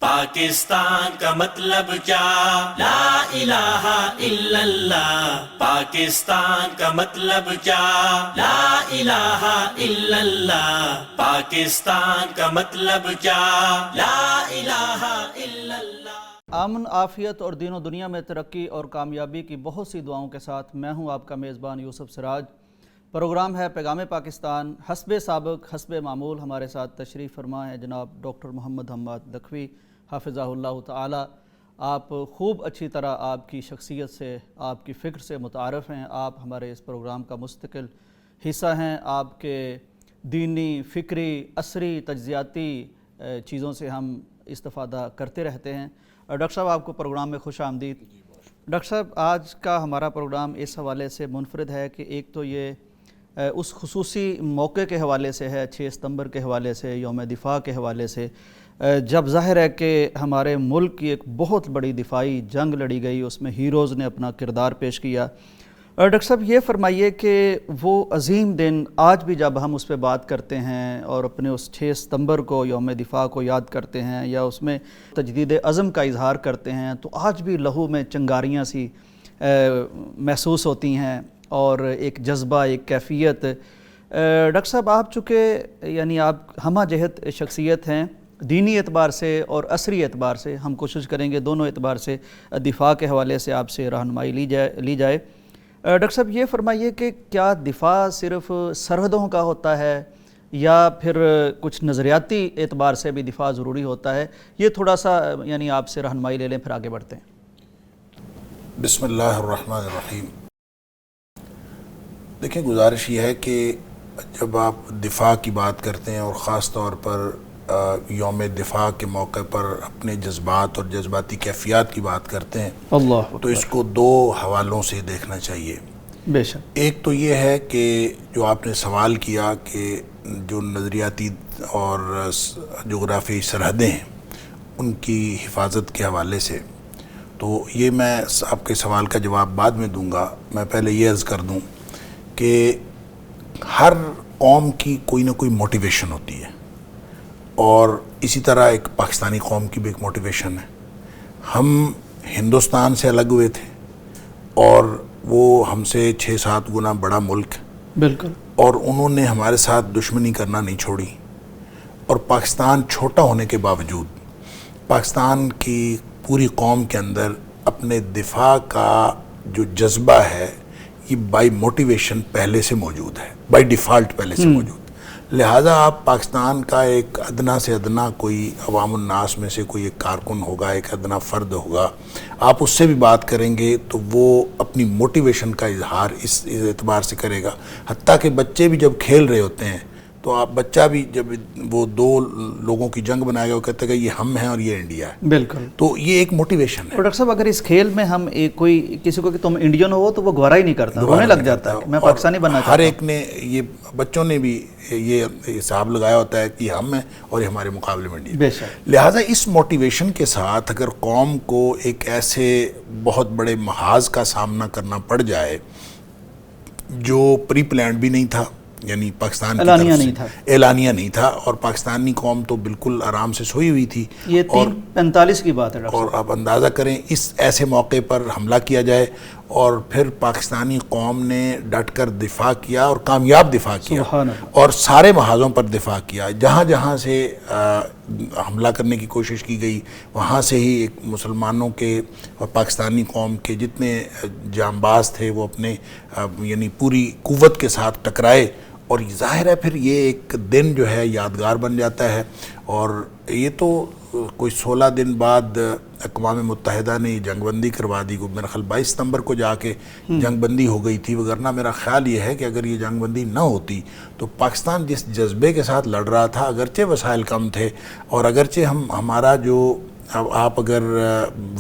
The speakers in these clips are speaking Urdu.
پاکستان کا مطلب کیا؟ لا الہ الا اللہ. پاکستان کا مطلب کیا؟ لا الہ الا اللہ. پاکستان کا مطلب کیا؟ لا الہ الا اللہ. امن، عافیت اور دین و دنیا میں ترقی اور کامیابی کی بہت سی دعاؤں کے ساتھ میں ہوں آپ کا میزبان یوسف سراج. پروگرام ہے پیغام پاکستان. حسب سابق حسب معمول ہمارے ساتھ تشریف فرما ہے جناب ڈاکٹر محمد حماد لکھوی حافظہ اللہ تعالی. آپ خوب اچھی طرح آپ کی شخصیت سے، آپ کی فکر سے متعارف ہیں. آپ ہمارے اس پروگرام کا مستقل حصہ ہیں. آپ کے دینی، فکری، عصری، تجزیاتی چیزوں سے ہم استفادہ کرتے رہتے ہیں. ڈاکٹر صاحب آپ کو پروگرام میں خوش آمدید. ڈاکٹر صاحب آج کا ہمارا پروگرام اس حوالے سے منفرد ہے کہ ایک تو یہ اس خصوصی موقع کے حوالے سے ہے، 6 ستمبر کے حوالے سے، یوم دفاع کے حوالے سے، جب ظاہر ہے کہ ہمارے ملک کی ایک بہت بڑی دفاعی جنگ لڑی گئی، اس میں ہیروز نے اپنا کردار پیش کیا. ڈاکٹر صاحب یہ فرمائیے کہ وہ عظیم دن آج بھی جب ہم اس پہ بات کرتے ہیں اور اپنے اس 6 ستمبر کو، یوم دفاع کو یاد کرتے ہیں یا اس میں تجدید عزم کا اظہار کرتے ہیں، تو آج بھی لہو میں چنگاریاں سی محسوس ہوتی ہیں اور ایک جذبہ، ایک کیفیت. ڈاکٹر صاحب آپ چونکہ یعنی آپ ہمہ جہت شخصیت ہیں، دینی اعتبار سے اور عصری اعتبار سے، ہم کوشش کریں گے دونوں اعتبار سے دفاع کے حوالے سے آپ سے رہنمائی لی جائے. ڈاکٹر صاحب یہ فرمائیے کہ کیا دفاع صرف سرحدوں کا ہوتا ہے یا پھر کچھ نظریاتی اعتبار سے بھی دفاع ضروری ہوتا ہے؟ یہ تھوڑا سا یعنی آپ سے رہنمائی لے لیں پھر آگے بڑھتے ہیں. بسم اللہ الرحمن الرحیم. دیکھیں، گزارش یہ ہے کہ جب آپ دفاع کی بات کرتے ہیں اور خاص طور پر یوم دفاع کے موقع پر اپنے جذبات اور جذباتی کیفیات کی بات کرتے ہیں تو اس کو 2 حوالوں سے دیکھنا چاہیے. بے شک. ایک تو یہ ہے کہ جو آپ نے سوال کیا کہ جو نظریاتی اور جغرافیائی سرحدیں ہیں ان کی حفاظت کے حوالے سے، تو یہ میں آپ کے سوال کا جواب بعد میں دوں گا. میں پہلے یہ عرض کر دوں کہ ہر قوم کی کوئی نہ کوئی موٹیویشن ہوتی ہے، اور اسی طرح ایک پاکستانی قوم کی بھی ایک موٹیویشن ہے. ہم ہندوستان سے الگ ہوئے تھے اور وہ ہم سے 6-7 گنا بڑا ملک، بالکل، اور انہوں نے ہمارے ساتھ دشمنی کرنا نہیں چھوڑی. اور پاکستان چھوٹا ہونے کے باوجود پاکستان کی پوری قوم کے اندر اپنے دفاع کا جو جذبہ ہے یہ بائی موٹیویشن پہلے سے موجود ہے، بائی ڈیفالٹ پہلے سے موجود. لہٰذا آپ پاکستان کا ایک ادنا سے ادنا کوئی عوام الناس میں سے کوئی ایک کارکن ہوگا، ایک ادنا فرد ہوگا، آپ اس سے بھی بات کریں گے تو وہ اپنی موٹیویشن کا اظہار اس اعتبار سے کرے گا. حتیٰ کہ بچے بھی جب کھیل رہے ہوتے ہیں تو آپ بچہ بھی جب وہ 2 لوگوں کی جنگ بنائے گا وہ کہتے ہیں کہ یہ ہم ہیں اور یہ انڈیا ہے. بالکل. تو یہ ایک موٹیویشن ہے. اور ڈاکٹر صاحب اگر اس کھیل میں ہم کوئی کسی کو کہ تم انڈین ہو تو وہ گوارا ہی نہیں کرتا، رونے لگ جاتا ہے کہ میں پاکستانی بننا چاہتا ہوں. ہر ایک نے، یہ بچوں نے بھی یہ حساب لگایا ہوتا ہے کہ ہم ہیں اور یہ ہمارے مقابلے میں انڈیا. بے شک. لہٰذا اس موٹیویشن کے ساتھ اگر قوم کو ایک ایسے بہت بڑے محاذ کا سامنا کرنا پڑ جائے جو پری پلانڈ بھی نہیں تھا، یعنی پاکستان کی طرف سے اعلانیہ نہیں تھا، اور پاکستانی قوم تو بالکل آرام سے سوئی ہوئی تھی. یہ 3:45 کی بات ہے ڈاکٹر اور آپ اندازہ کریں اس ایسے موقع پر حملہ کیا جائے اور پھر پاکستانی قوم نے ڈٹ کر دفاع کیا اور کامیاب دفاع کیا، اور سارے محاذوں پر دفاع کیا. جہاں جہاں سے حملہ کرنے کی کوشش کی گئی وہاں سے ہی ایک مسلمانوں کے اور پاکستانی قوم کے جتنے جانباز تھے وہ اپنے یعنی پوری قوت کے ساتھ ٹکرائے. اور ظاہر ہے پھر یہ ایک دن جو ہے یادگار بن جاتا ہے. اور یہ تو کوئی 16 دن بعد اقوام متحدہ نے جنگ بندی کروا دی. میرا خیال 22 ستمبر کو جا کے جنگ بندی ہو گئی تھی، وگرنہ میرا خیال یہ ہے کہ اگر یہ جنگ بندی نہ ہوتی تو پاکستان جس جذبے کے ساتھ لڑ رہا تھا، اگرچہ وسائل کم تھے اور اگرچہ ہمارا جو آپ اگر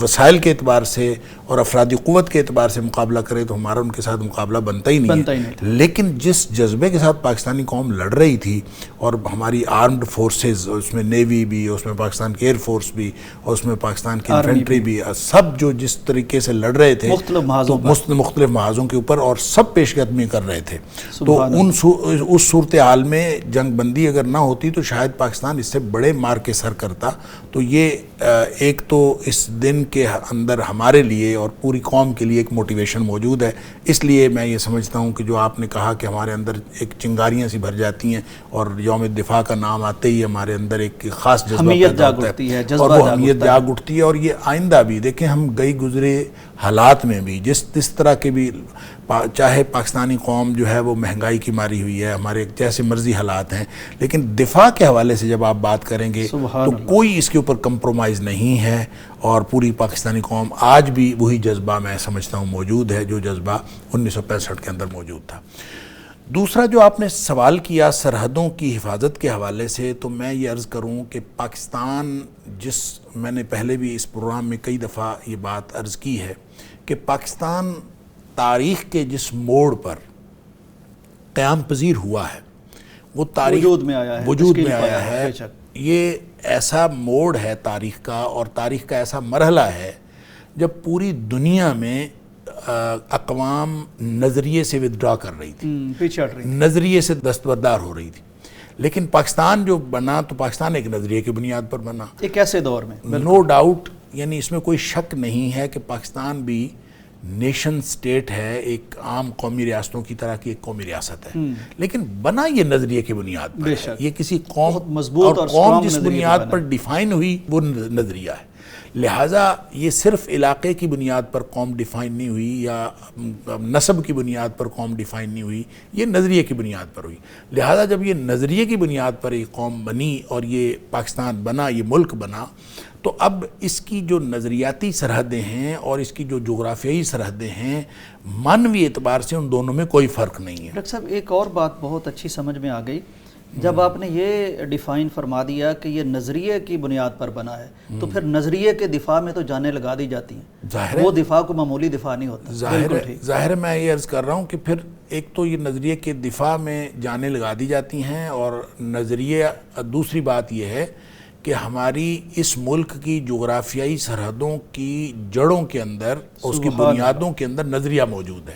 وسائل کے اعتبار سے اور افرادی قوت کے اعتبار سے مقابلہ کریں تو ہمارا ان کے ساتھ مقابلہ بنتا ہی نہیں ہے. لیکن جس جذبے کے ساتھ پاکستانی قوم لڑ رہی تھی، اور ہماری آرمڈ فورسز، اس میں نیوی بھی، اس میں پاکستان کی ایئر فورس بھی، اور اس میں پاکستان کی انفینٹری بھی، سب جو جس طریقے سے لڑ رہے تھے مختلف محاذوں کے اوپر، اور سب پیش قدمی کر رہے تھے. تو اس صورتحال میں جنگ بندی اگر نہ ہوتی تو شاید پاکستان اس سے بڑے مار کے سر کرتا. تو یہ ایک تو اس دن کے اندر ہمارے لیے اور پوری قوم کے لیے ایک موٹیویشن موجود ہے. اس لیے میں یہ سمجھتا ہوں کہ جو آپ نے کہا کہ ہمارے اندر ایک چنگاریاں سی بھر جاتی ہیں اور یوم دفاع کا نام آتے ہی ہمارے اندر ایک خاص جذبہ پیدا ہوتا ہے اور وہ اہمیت جاگ اٹھتی ہے. اور یہ آئندہ بھی دیکھیں ہم گئی گزرے حالات میں بھی جس طرح کے بھی چاہے پاکستانی قوم جو ہے وہ مہنگائی کی ماری ہوئی ہے, ہمارے جیسے مرضی حالات ہیں, لیکن دفاع کے حوالے سے جب آپ بات کریں گے تو کوئی اس کے اوپر کمپرومائز نہیں ہے. اور پوری پاکستانی قوم آج بھی وہی جذبہ میں سمجھتا ہوں موجود ہے جو جذبہ 1965 کے اندر موجود تھا. دوسرا جو آپ نے سوال کیا سرحدوں کی حفاظت کے حوالے سے, تو میں یہ عرض کروں کہ پاکستان میں نے پہلے بھی اس پروگرام میں کئی دفعہ یہ بات عرض کی ہے کہ پاکستان تاریخ کے جس موڑ پر قیام پذیر ہوا ہے وہ تاریخ وجود میں آیا ہے. یہ ایسا موڑ ہے تاریخ کا, اور تاریخ کا ایسا مرحلہ ہے جب پوری دنیا میں اقوام نظریے سے ودڈرا کر رہی تھی, نظریے سے دستبردار ہو رہی تھی. لیکن پاکستان جو بنا تو پاکستان ایک نظریے کی بنیاد پر بنا, ایک ایسے دور میں نو ڈاؤٹ, یعنی اس میں کوئی شک نہیں ہے کہ پاکستان بھی نیشن سٹیٹ ہے, ایک عام قومی ریاستوں کی طرح کی ایک قومی ریاست ہے, لیکن بنا یہ نظریے کی بنیاد پر ہے. یہ کسی قوم مضبوط اور قوم جس بنیاد پر ڈیفائن ہوئی وہ نظریہ ہے. لہٰذا یہ صرف علاقے کی بنیاد پر قوم ڈیفائن نہیں ہوئی یا نسب کی بنیاد پر قوم ڈیفائن نہیں ہوئی, یہ نظریے کی بنیاد پر ہوئی. لہٰذا جب یہ نظریے کی بنیاد پر ایک قوم بنی اور یہ پاکستان بنا, یہ ملک بنا, تو اب اس کی جو نظریاتی سرحدیں ہیں اور اس کی جو جغرافیائی سرحدیں ہیں معنوی اعتبار سے ان دونوں میں کوئی فرق نہیں ہے. ڈاکٹر صاحب ایک اور بات بہت اچھی سمجھ میں آ گئی جب آپ نے یہ ڈیفائن فرما دیا کہ یہ نظریے کی بنیاد پر بنا ہے, تو پھر نظریے کے دفاع میں تو جانیں لگا دی جاتی ہیں, وہ دفاع کو معمولی دفاع نہیں ہوتا. ظاہر میں یہ عرض کر رہا ہوں کہ پھر ایک تو یہ نظریے کے دفاع میں جانیں لگا دی جاتی ہیں, اور نظریہ دوسری بات یہ ہے کہ ہماری اس ملک کی جغرافیائی سرحدوں کی جڑوں کے اندر, اس کی بنیادوں کے اندر نظریہ موجود ہے.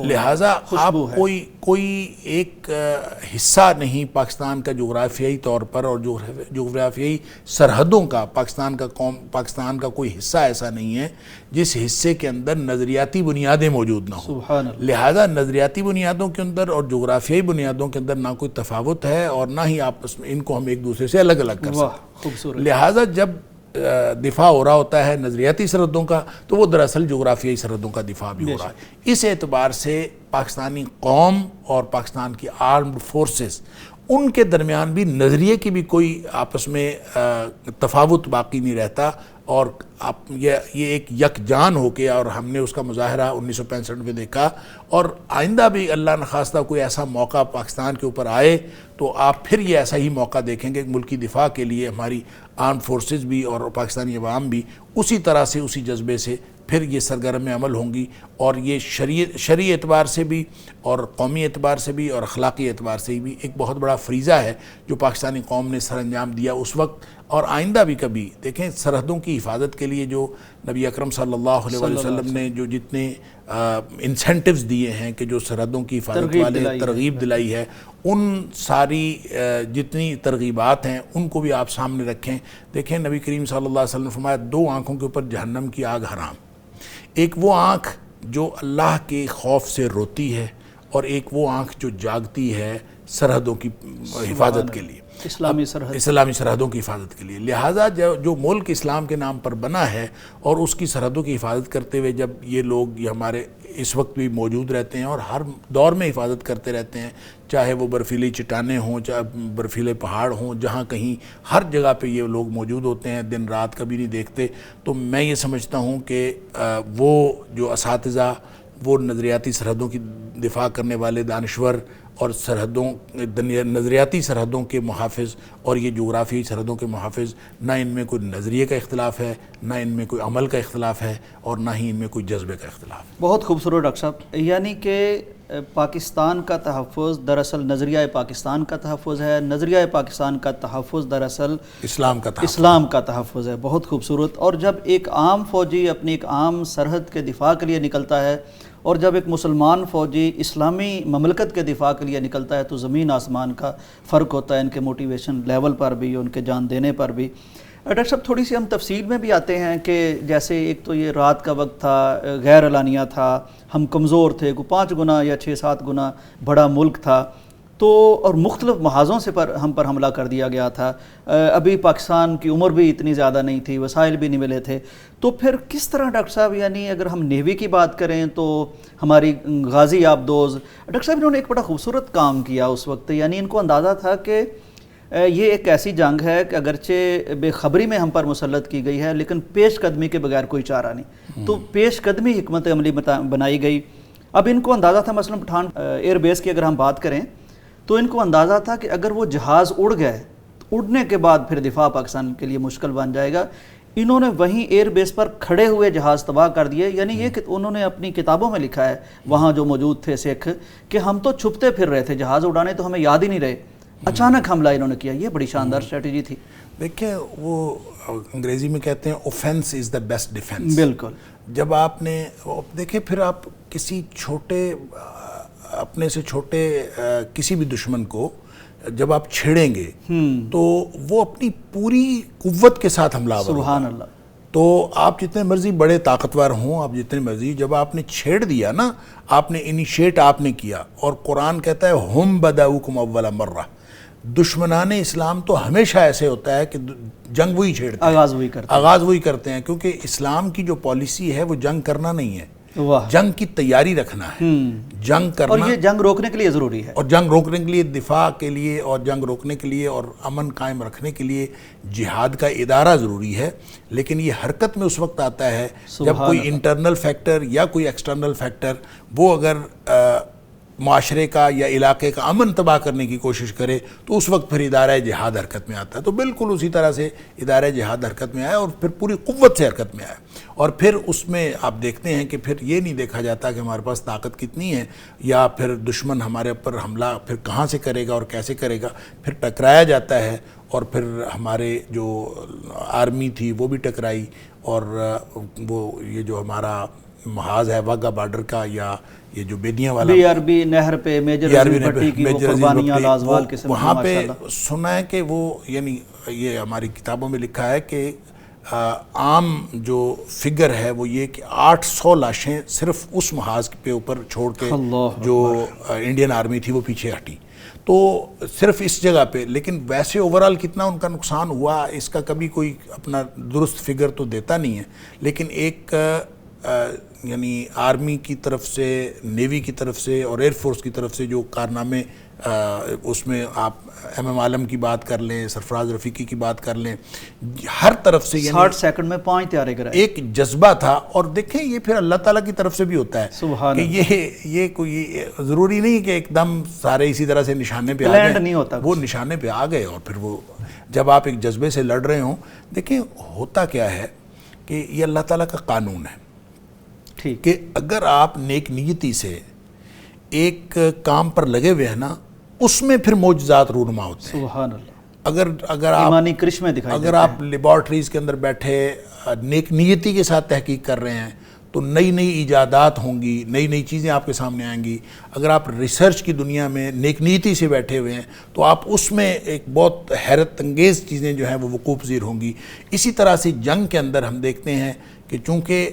لہٰذا آپ کوئی ایک حصہ نہیں پاکستان کا جغرافیائی طور پر, اور جغرافیائی سرحدوں کا پاکستان کا کوئی حصہ ایسا نہیں ہے جس حصے کے اندر نظریاتی بنیادیں موجود نہ ہوں. لہٰذا نظریاتی بنیادوں کے اندر اور جغرافیائی بنیادوں کے اندر نہ کوئی تفاوت ہے, اور نہ ہی آپس میں ان کو ہم ایک دوسرے سے الگ الگ کر سکتے. لہٰذا جب دفاع ہو رہا ہوتا ہے نظریاتی سرحدوں کا, تو وہ دراصل جغرافیائی سرحدوں کا دفاع بھی ہو رہا ہے. اس اعتبار سے پاکستانی قوم اور پاکستان کی آرمڈ فورسز, ان کے درمیان بھی نظریے کی بھی کوئی آپس میں تفاوت باقی نہیں رہتا, اور یہ ایک یکجان ہو کے, اور ہم نے اس کا مظاہرہ 1965 میں دیکھا, اور آئندہ بھی اللہ نخواستہ کوئی ایسا موقع پاکستان کے اوپر آئے تو آپ پھر یہ ایسا ہی موقع دیکھیں گے. ملکی دفاع کے لیے ہماری آرم فورسز بھی اور پاکستانی عوام بھی اسی طرح سے, اسی جذبے سے پھر یہ سرگرم عمل ہوں گی, اور یہ شرعی اعتبار سے بھی اور قومی اعتبار سے بھی اور اخلاقی اعتبار سے بھی ایک بہت بڑا فریضہ ہے جو پاکستانی قوم نے سر انجام دیا اس وقت, اور آئندہ بھی کبھی. دیکھیں سرحدوں کی حفاظت کے لیے جو نبی اکرم صلی اللہ علیہ وسلم نے جو جتنے انسینٹیوز دیے ہیں کہ جو سرحدوں کی حفاظت والے ترغیب دلائی ہے, ان ساری جتنی ترغیبات ہیں ان کو بھی آپ سامنے رکھیں. دیکھیں نبی کریم صلی اللہ علیہ وسلم نے فرمایا 2 آنکھوں کے اوپر جہنم کی آگ حرام. ایک وہ آنکھ جو اللہ کے خوف سے روتی ہے, اور ایک وہ آنکھ جو جاگتی ہے سرحدوں کی حفاظت کے لیے, اسلامی سرحدوں کی حفاظت کے لیے. لہٰذا جو ملک اسلام کے نام پر بنا ہے اور اس کی سرحدوں کی حفاظت کرتے ہوئے جب یہ لوگ یہ ہمارے اس وقت بھی موجود رہتے ہیں اور ہر دور میں حفاظت کرتے رہتے ہیں, چاہے وہ برفیلی چٹانیں ہوں, چاہے برفیلے پہاڑ ہوں, جہاں کہیں ہر جگہ پہ یہ لوگ موجود ہوتے ہیں, دن رات کبھی نہیں دیکھتے. تو میں یہ سمجھتا ہوں کہ وہ جو اساتذہ, وہ نظریاتی سرحدوں کی دفاع کرنے والے دانشور اور نظریاتی سرحدوں کے محافظ اور یہ جغرافیائی سرحدوں کے محافظ, نہ ان میں کوئی نظریے کا اختلاف ہے, نہ ان میں کوئی عمل کا اختلاف ہے, اور نہ ہی ان میں کوئی جذبے کا اختلاف ہے. بہت خوبصورت ڈاکٹر صاحب. یعنی کہ پاکستان کا تحفظ دراصل نظریہ پاکستان کا تحفظ ہے, نظریہ پاکستان کا تحفظ دراصل اسلام کا تحفظ ہے. بہت خوبصورت. اور جب ایک عام فوجی اپنی ایک عام سرحد کے دفاع کے لیے نکلتا ہے, اور جب ایک مسلمان فوجی اسلامی مملکت کے دفاع کے لیے نکلتا ہے, تو زمین آسمان کا فرق ہوتا ہے ان کے موٹیویشن لیول پر بھی, ان کے جان دینے پر بھی. ڈاکٹر صاحب تھوڑی سی ہم تفصیل میں بھی آتے ہیں کہ جیسے ایک تو یہ رات کا وقت تھا، غیر اعلانیہ تھا، ہم کمزور تھے، کوئی 5 گنا یا 6-7 گنا بڑا ملک تھا، تو اور مختلف محاذوں سے ہم پر حملہ کر دیا گیا تھا. ابھی پاکستان کی عمر بھی اتنی زیادہ نہیں تھی، وسائل بھی نہیں ملے تھے. تو پھر کس طرح ڈاکٹر صاحب، یعنی اگر ہم نیوی کی بات کریں تو ہماری غازی آبدوز ڈاکٹر صاحب انہوں نے ایک بڑا خوبصورت کام کیا اس وقت. یعنی ان کو اندازہ تھا کہ یہ ایک ایسی جنگ ہے کہ اگرچہ بے خبری میں ہم پر مسلط کی گئی ہے لیکن پیش قدمی کے بغیر کوئی چارہ نہیں. تو پیش قدمی حکمت عملی بنائی گئی. اب ان کو اندازہ تھا، مثلا پٹھان ایئر بیس کی اگر ہم بات کریں تو ان کو اندازہ تھا کہ اگر وہ جہاز اڑ گئے، اڑنے کے بعد پھر دفاع پاکستان کے لیے مشکل بن جائے گا. انہوں نے وہیں ایئر بیس پر کھڑے ہوئے جہاز تباہ کر دیے. یعنی یہ کہ انہوں نے اپنی کتابوں میں لکھا ہے وہاں جو موجود تھے سکھ کہ ہم تو چھپتے پھر رہے تھے، جہاز اڑانے تو ہمیں یاد ہی نہیں رہے، اچانک حملہ انہوں نے کیا. یہ بڑی شاندار اسٹریٹجی تھی. دیکھیں وہ انگریزی میں کہتے ہیں offence is the best defence. بالکل. جب آپ نے دیکھیں پھر آپ کسی چھوٹے اپنے سے چھوٹے کسی بھی دشمن کو جب آپ چھیڑیں گے تو وہ اپنی پوری قوت کے ساتھ حملہ آور ہوگا. سبحان اللہ. تو آپ جتنے مرضی بڑے طاقتور ہوں، آپ جتنے مرضی، جب آپ نے چھیڑ دیا نا، آپ نے انیشیٹ آپ نے کیا. اور قرآن کہتا ہے ہم بداؤکم اول مرہ، دشمنان اسلام تو ہمیشہ ایسے ہوتا ہے کہ جنگ وہی چھیڑتے ہیں، آغاز وہی کرتے ہیں، کیونکہ اسلام کی جو پالیسی ہے وہ جنگ کرنا نہیں ہے، جنگ کی تیاری رکھنا ہے، جنگ کرنا. اور یہ جنگ روکنے کے لیے ضروری ہے، اور جنگ روکنے کے لیے، دفاع کے لیے اور جنگ روکنے کے لیے اور امن قائم رکھنے کے لیے جہاد کا ادارہ ضروری ہے. لیکن یہ حرکت میں اس وقت آتا ہے جب کوئی انٹرنل فیکٹر یا کوئی ایکسٹرنل فیکٹر وہ اگر معاشرے کا یا علاقے کا امن تباہ کرنے کی کوشش کرے تو اس وقت پھر ادارہ جہاد حرکت میں آتا ہے. تو بالکل اسی طرح سے ادارہ جہاد حرکت میں آیا اور پھر پوری قوت سے حرکت میں آیا. اور پھر اس میں آپ دیکھتے ہیں کہ پھر یہ نہیں دیکھا جاتا کہ ہمارے پاس طاقت کتنی ہے یا پھر دشمن ہمارے اوپر حملہ پھر کہاں سے کرے گا اور کیسے کرے گا. پھر ٹکرایا جاتا ہے اور پھر ہمارے جو آرمی تھی وہ بھی ٹکرائی. اور وہ یہ جو ہمارا محاذ ہے واگا بارڈر کا یا یہ جو بیدیاں والا BRB نہر پہ میجر عزیز بھٹی کی وہ قربانیاں لازوال کے سمجھ وہاں پہ سنا ہے کہ وہ یعنی یہ ہماری کتابوں میں لکھا ہے کہ عام جو فگر ہے وہ یہ کہ 800 لاشیں صرف اس محاذ پہ اوپر چھوڑ کے جو انڈین آرمی تھی وہ پیچھے ہٹی. تو صرف اس جگہ پہ. لیکن ویسے اوورال کتنا ان کا نقصان ہوا اس کا کبھی کوئی اپنا درست فگر تو دیتا نہیں ہے. لیکن ایک یعنی آرمی کی طرف سے، نیوی کی طرف سے اور ایئر فورس کی طرف سے جو کارنامے، اس میں آپ ایم عالم کی بات کر لیں، سرفراز رفیقی کی بات کر لیں، ہر طرف سے 60 سیکنڈ میں 5 طیارے گرائے. ایک جذبہ تھا. اور دیکھیں یہ پھر اللہ تعالیٰ کی طرف سے بھی ہوتا ہے سبحان کہ یہ کوئی ضروری نہیں کہ ایک دم سارے اسی طرح سے نشانے پہ آ گئے، نہیں ہوتا. وہ نشانے پہ آ گئے اور پھر وہ جب آپ ایک جذبے سے لڑ رہے ہوں. دیکھیں ہوتا کیا ہے کہ یہ اللہ تعالیٰ کا قانون ہے کہ اگر آپ نیک نیتی سے ایک کام پر لگے ہوئے ہیں نا، اس میں پھر معجزات رونما ہوتے ہیں. سبحان اللہ. اگر آپ ایمانی کرشمے دکھائی اگر آپ لیبارٹریز کے اندر بیٹھے نیک نیتی کے ساتھ تحقیق کر رہے ہیں تو نئی نئی ایجادات ہوں گی، نئی نئی چیزیں آپ کے سامنے آئیں گی. اگر آپ ریسرچ کی دنیا میں نیک نیتی سے بیٹھے ہوئے ہیں تو آپ اس میں ایک بہت حیرت انگیز چیزیں جو ہیں وہ وقوع پذیر ہوں گی. اسی طرح سے جنگ کے اندر ہم دیکھتے ہیں کہ چونکہ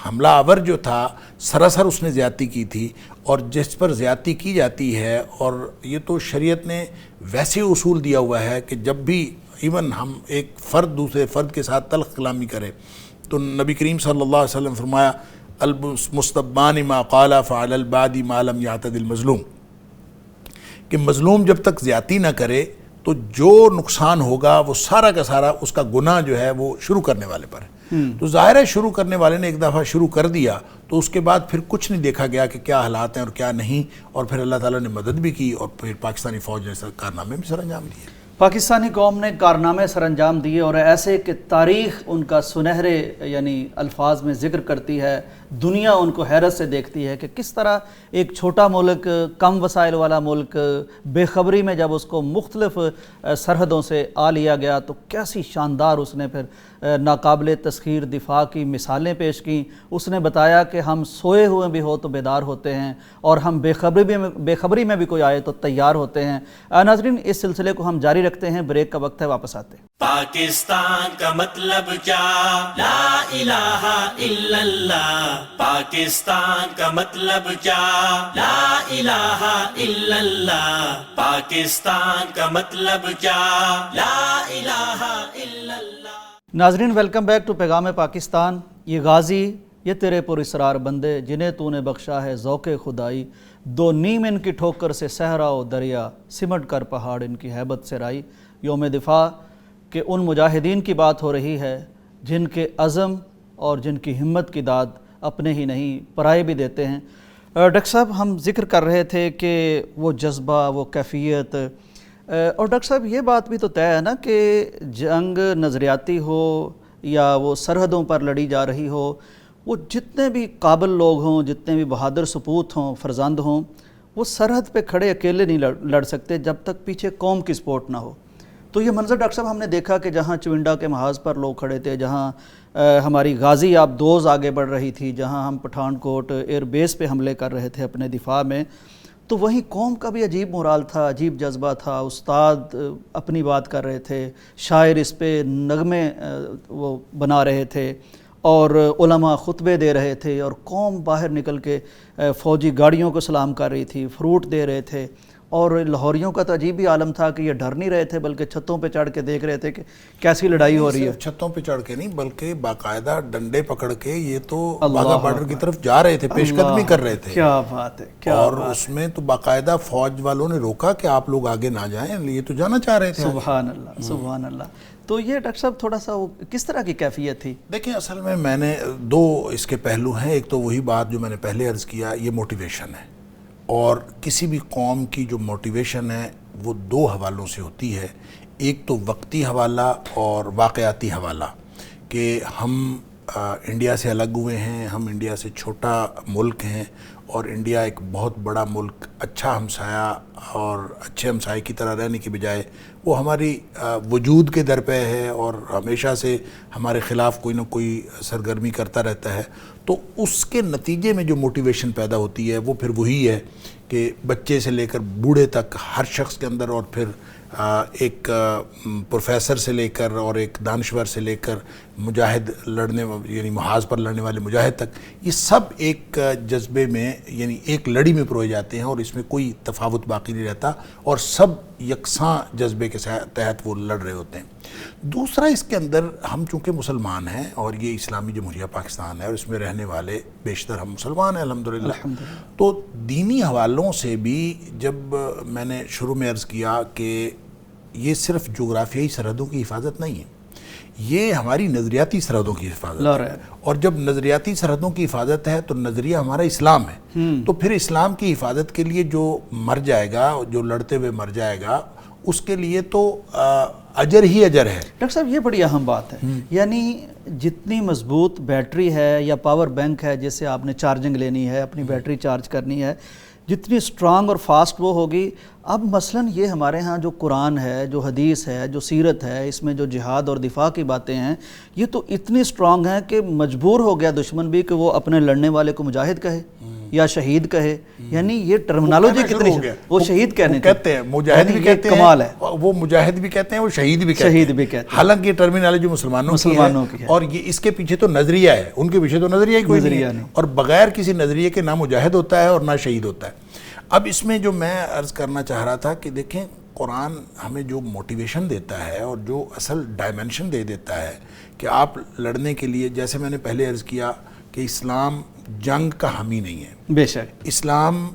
حملہ آور جو تھا سراسر اس نے زیادتی کی تھی، اور جس پر زیادتی کی جاتی ہے، اور یہ تو شریعت نے ویسے اصول دیا ہوا ہے کہ جب بھی ایون ہم ایک فرد دوسرے فرد کے ساتھ تلخ کلامی کرے تو نبی کریم صلی اللہ علیہ وسلم فرمایا المستبان ما قال فعل الباد ما لم يعتد المظلوم، کہ مظلوم جب تک زیادتی نہ کرے تو جو نقصان ہوگا وہ سارا کا سارا اس کا گناہ جو ہے وہ شروع کرنے والے پر ہے. تو ظاہر ہے شروع کرنے والے نے ایک دفعہ شروع کر دیا تو اس کے بعد پھر کچھ نہیں دیکھا گیا کہ کیا حالات ہیں اور کیا نہیں، اور پھر اللہ تعالیٰ نے مدد بھی کی اور پھر پاکستانی فوج نے کارنامے بھی سر انجام دیے. پاکستانی قوم نے کارنامے سر انجام دیے اور ایسے کہ تاریخ ان کا سنہرے یعنی الفاظ میں ذکر کرتی ہے. دنیا ان کو حیرت سے دیکھتی ہے کہ کس طرح ایک چھوٹا ملک، کم وسائل والا ملک، بے خبری میں جب اس کو مختلف سرحدوں سے آ لیا گیا تو کیسی شاندار اس نے پھر ناقابل تسخیر دفاع کی مثالیں پیش کیں. اس نے بتایا کہ ہم سوئے ہوئے بھی ہو تو بیدار ہوتے ہیں، اور ہم بے خبری میں بھی کوئی آئے تو تیار ہوتے ہیں. ناظرین، اس سلسلے کو ہم جاری رکھتے ہیں، بریک کا وقت ہے، واپس آتے ہیں. پاکستان کا مطلب کیا؟ لا الہ الا اللہ. پاکستان کا مطلب کیا؟ لا الہ الا اللہ. پاکستان کا مطلب کیا؟ لا الہ الا اللہ. ناظرین، ویلکم بیک ٹو پیغام پاکستان. یہ غازی، یہ تیرے پراسرار بندے جنہیں تو نے بخشا ہے ذوق خدائی، دو نیم ان کی ٹھوکر سے صحرا و دریا، سمٹ کر پہاڑ ان کی ہیبت سے رائی. یوم دفاع کہ ان مجاہدین کی بات ہو رہی ہے جن کے عزم اور جن کی ہمت کی داد اپنے ہی نہیں پرائے بھی دیتے ہیں. ڈاکٹر صاحب، ہم ذکر کر رہے تھے کہ وہ جذبہ، وہ کیفیت، اور ڈاکٹر صاحب یہ بات بھی تو طے ہے نا کہ جنگ نظریاتی ہو یا وہ سرحدوں پر لڑی جا رہی ہو، وہ جتنے بھی قابل لوگ ہوں، جتنے بھی بہادر سپوت ہوں، فرزند ہوں، وہ سرحد پہ کھڑے اکیلے نہیں لڑ سکتے جب تک پیچھے قوم کی سپورٹ نہ ہو. تو یہ منظر ڈاکٹر صاحب ہم نے دیکھا کہ جہاں چونڈا کے محاذ پر لوگ کھڑے تھے، جہاں ہماری غازی آپ دوز آگے بڑھ رہی تھی، جہاں ہم پٹھان کوٹ ایئر بیس پہ حملے کر رہے تھے اپنے دفاع میں، تو وہیں قوم کا بھی عجیب مورال تھا، عجیب جذبہ تھا. استاد اپنی بات کر رہے تھے، شاعر اس پہ نغمے وہ بنا رہے تھے، اور علماء خطبے دے رہے تھے، اور قوم باہر نکل کے فوجی گاڑیوں کو سلام کر رہی تھی، فروٹ دے رہے تھے. اور لاہوریوں کا تو عجیب ہی عالم تھا کہ یہ ڈر نہیں رہے تھے بلکہ چھتوں پہ چڑھ کے دیکھ رہے تھے کہ کیسی لڑائی ہو رہی ہے. چھتوں پہ چڑھ کے نہیں بلکہ باقاعدہ ڈنڈے پکڑ کے یہ تو واگا بارڈر کی طرف جا رہے تھے، پیش قدمی کر رہے تھے. کیا بات ہے. اور اس میں تو باقاعدہ فوج والوں نے روکا کہ آپ لوگ آگے نہ جائیں، یہ تو جانا چاہ رہے تھے. سبحان اللہ، سبحان اللہ. تو یہ ڈاکٹر صاحب تھوڑا سا کس طرح کی کیفیت تھی؟ دیکھیں، اصل میں نے دو اس کے پہلو ہیں. ایک تو وہی بات جو میں نے پہلے عرض کیا، یہ موٹیویشن ہے، اور کسی بھی قوم کی جو موٹیویشن ہے وہ دو حوالوں سے ہوتی ہے. ایک تو وقتی حوالہ اور واقعاتی حوالہ، کہ ہم انڈیا سے الگ ہوئے ہیں، ہم انڈیا سے چھوٹا ملک ہیں، اور انڈیا ایک بہت بڑا ملک، اچھا ہمسایہ اور اچھے ہمسائے کی طرح رہنے کی بجائے وہ ہماری وجود کے درپے ہے اور ہمیشہ سے ہمارے خلاف کوئی نہ کوئی سرگرمی کرتا رہتا ہے. تو اس کے نتیجے میں جو موٹیویشن پیدا ہوتی ہے وہ پھر وہی ہے کہ بچے سے لے کر بوڑھے تک ہر شخص کے اندر، اور پھر ایک پروفیسر سے لے کر اور ایک دانشور سے لے کر مجاہد لڑنے، یعنی محاذ پر لڑنے والے مجاہد تک، یہ سب ایک جذبے میں، یعنی ایک لڑی میں پروئے جاتے ہیں، اور اس میں کوئی تفاوت باقی نہیں رہتا، اور سب یکساں جذبے کے تحت وہ لڑ رہے ہوتے ہیں. دوسرا، اس کے اندر ہم چونکہ مسلمان ہیں، اور یہ اسلامی جمہوریہ پاکستان ہے اور اس میں رہنے والے بیشتر ہم مسلمان ہیں الحمدللہ، تو دینی حوالوں سے بھی جب میں نے شروع میں عرض کیا کہ یہ صرف جغرافیائی سرحدوں کی حفاظت نہیں ہے، یہ ہماری نظریاتی سرحدوں کی حفاظت ہے. اور جب نظریاتی سرحدوں کی حفاظت ہے تو نظریہ ہمارا اسلام ہے، تو پھر اسلام کی حفاظت کے لیے جو مر جائے گا، جو لڑتے ہوئے مر جائے گا، اس کے لیے تو اجر ہی اجر ہے. ڈاکٹر صاحب، یہ بڑی اہم بات ہے. یعنی جتنی مضبوط بیٹری ہے یا پاور بینک ہے جس سے آپ نے چارجنگ لینی ہے، اپنی بیٹری چارج کرنی ہے، جتنی سٹرانگ اور فاسٹ وہ ہوگی. اب مثلا یہ ہمارے ہاں جو قرآن ہے، جو حدیث ہے، جو سیرت ہے، اس میں جو جہاد اور دفاع کی باتیں ہیں، یہ تو اتنی سٹرانگ ہیں کہ مجبور ہو گیا دشمن بھی کہ وہ اپنے لڑنے والے کو مجاہد کہے یا شہید کہے. یعنی یہ ٹرمنالوجی کتنی، وہ شہید کہتے ہیں، مجاہد بھی کہتے ہیں، کمال ہے. وہ مجاہد بھی کہتے ہیں، وہ شہید بھی کہتے ہیں. حالانکہ یہ ٹرمنالوجی مسلمانوں کی ہے، اور یہ اس کے پیچھے تو نظریہ ہے، ان کے پیچھے تو نظریہ ہی کوئی نہیں ہے، اور بغیر کسی نظریے کے نہ مجاہد ہوتا ہے اور نہ شہید ہوتا ہے. اب اس میں جو میں عرض کرنا چاہ رہا تھا کہ دیکھیں، قرآن ہمیں جو موٹیویشن دیتا ہے اور جو اصل ڈائمنشن دے دیتا ہے کہ آپ لڑنے کے لیے، جیسے میں نے پہلے عرض کیا کہ اسلام جنگ کا حامی نہیں ہے. بے شک اسلام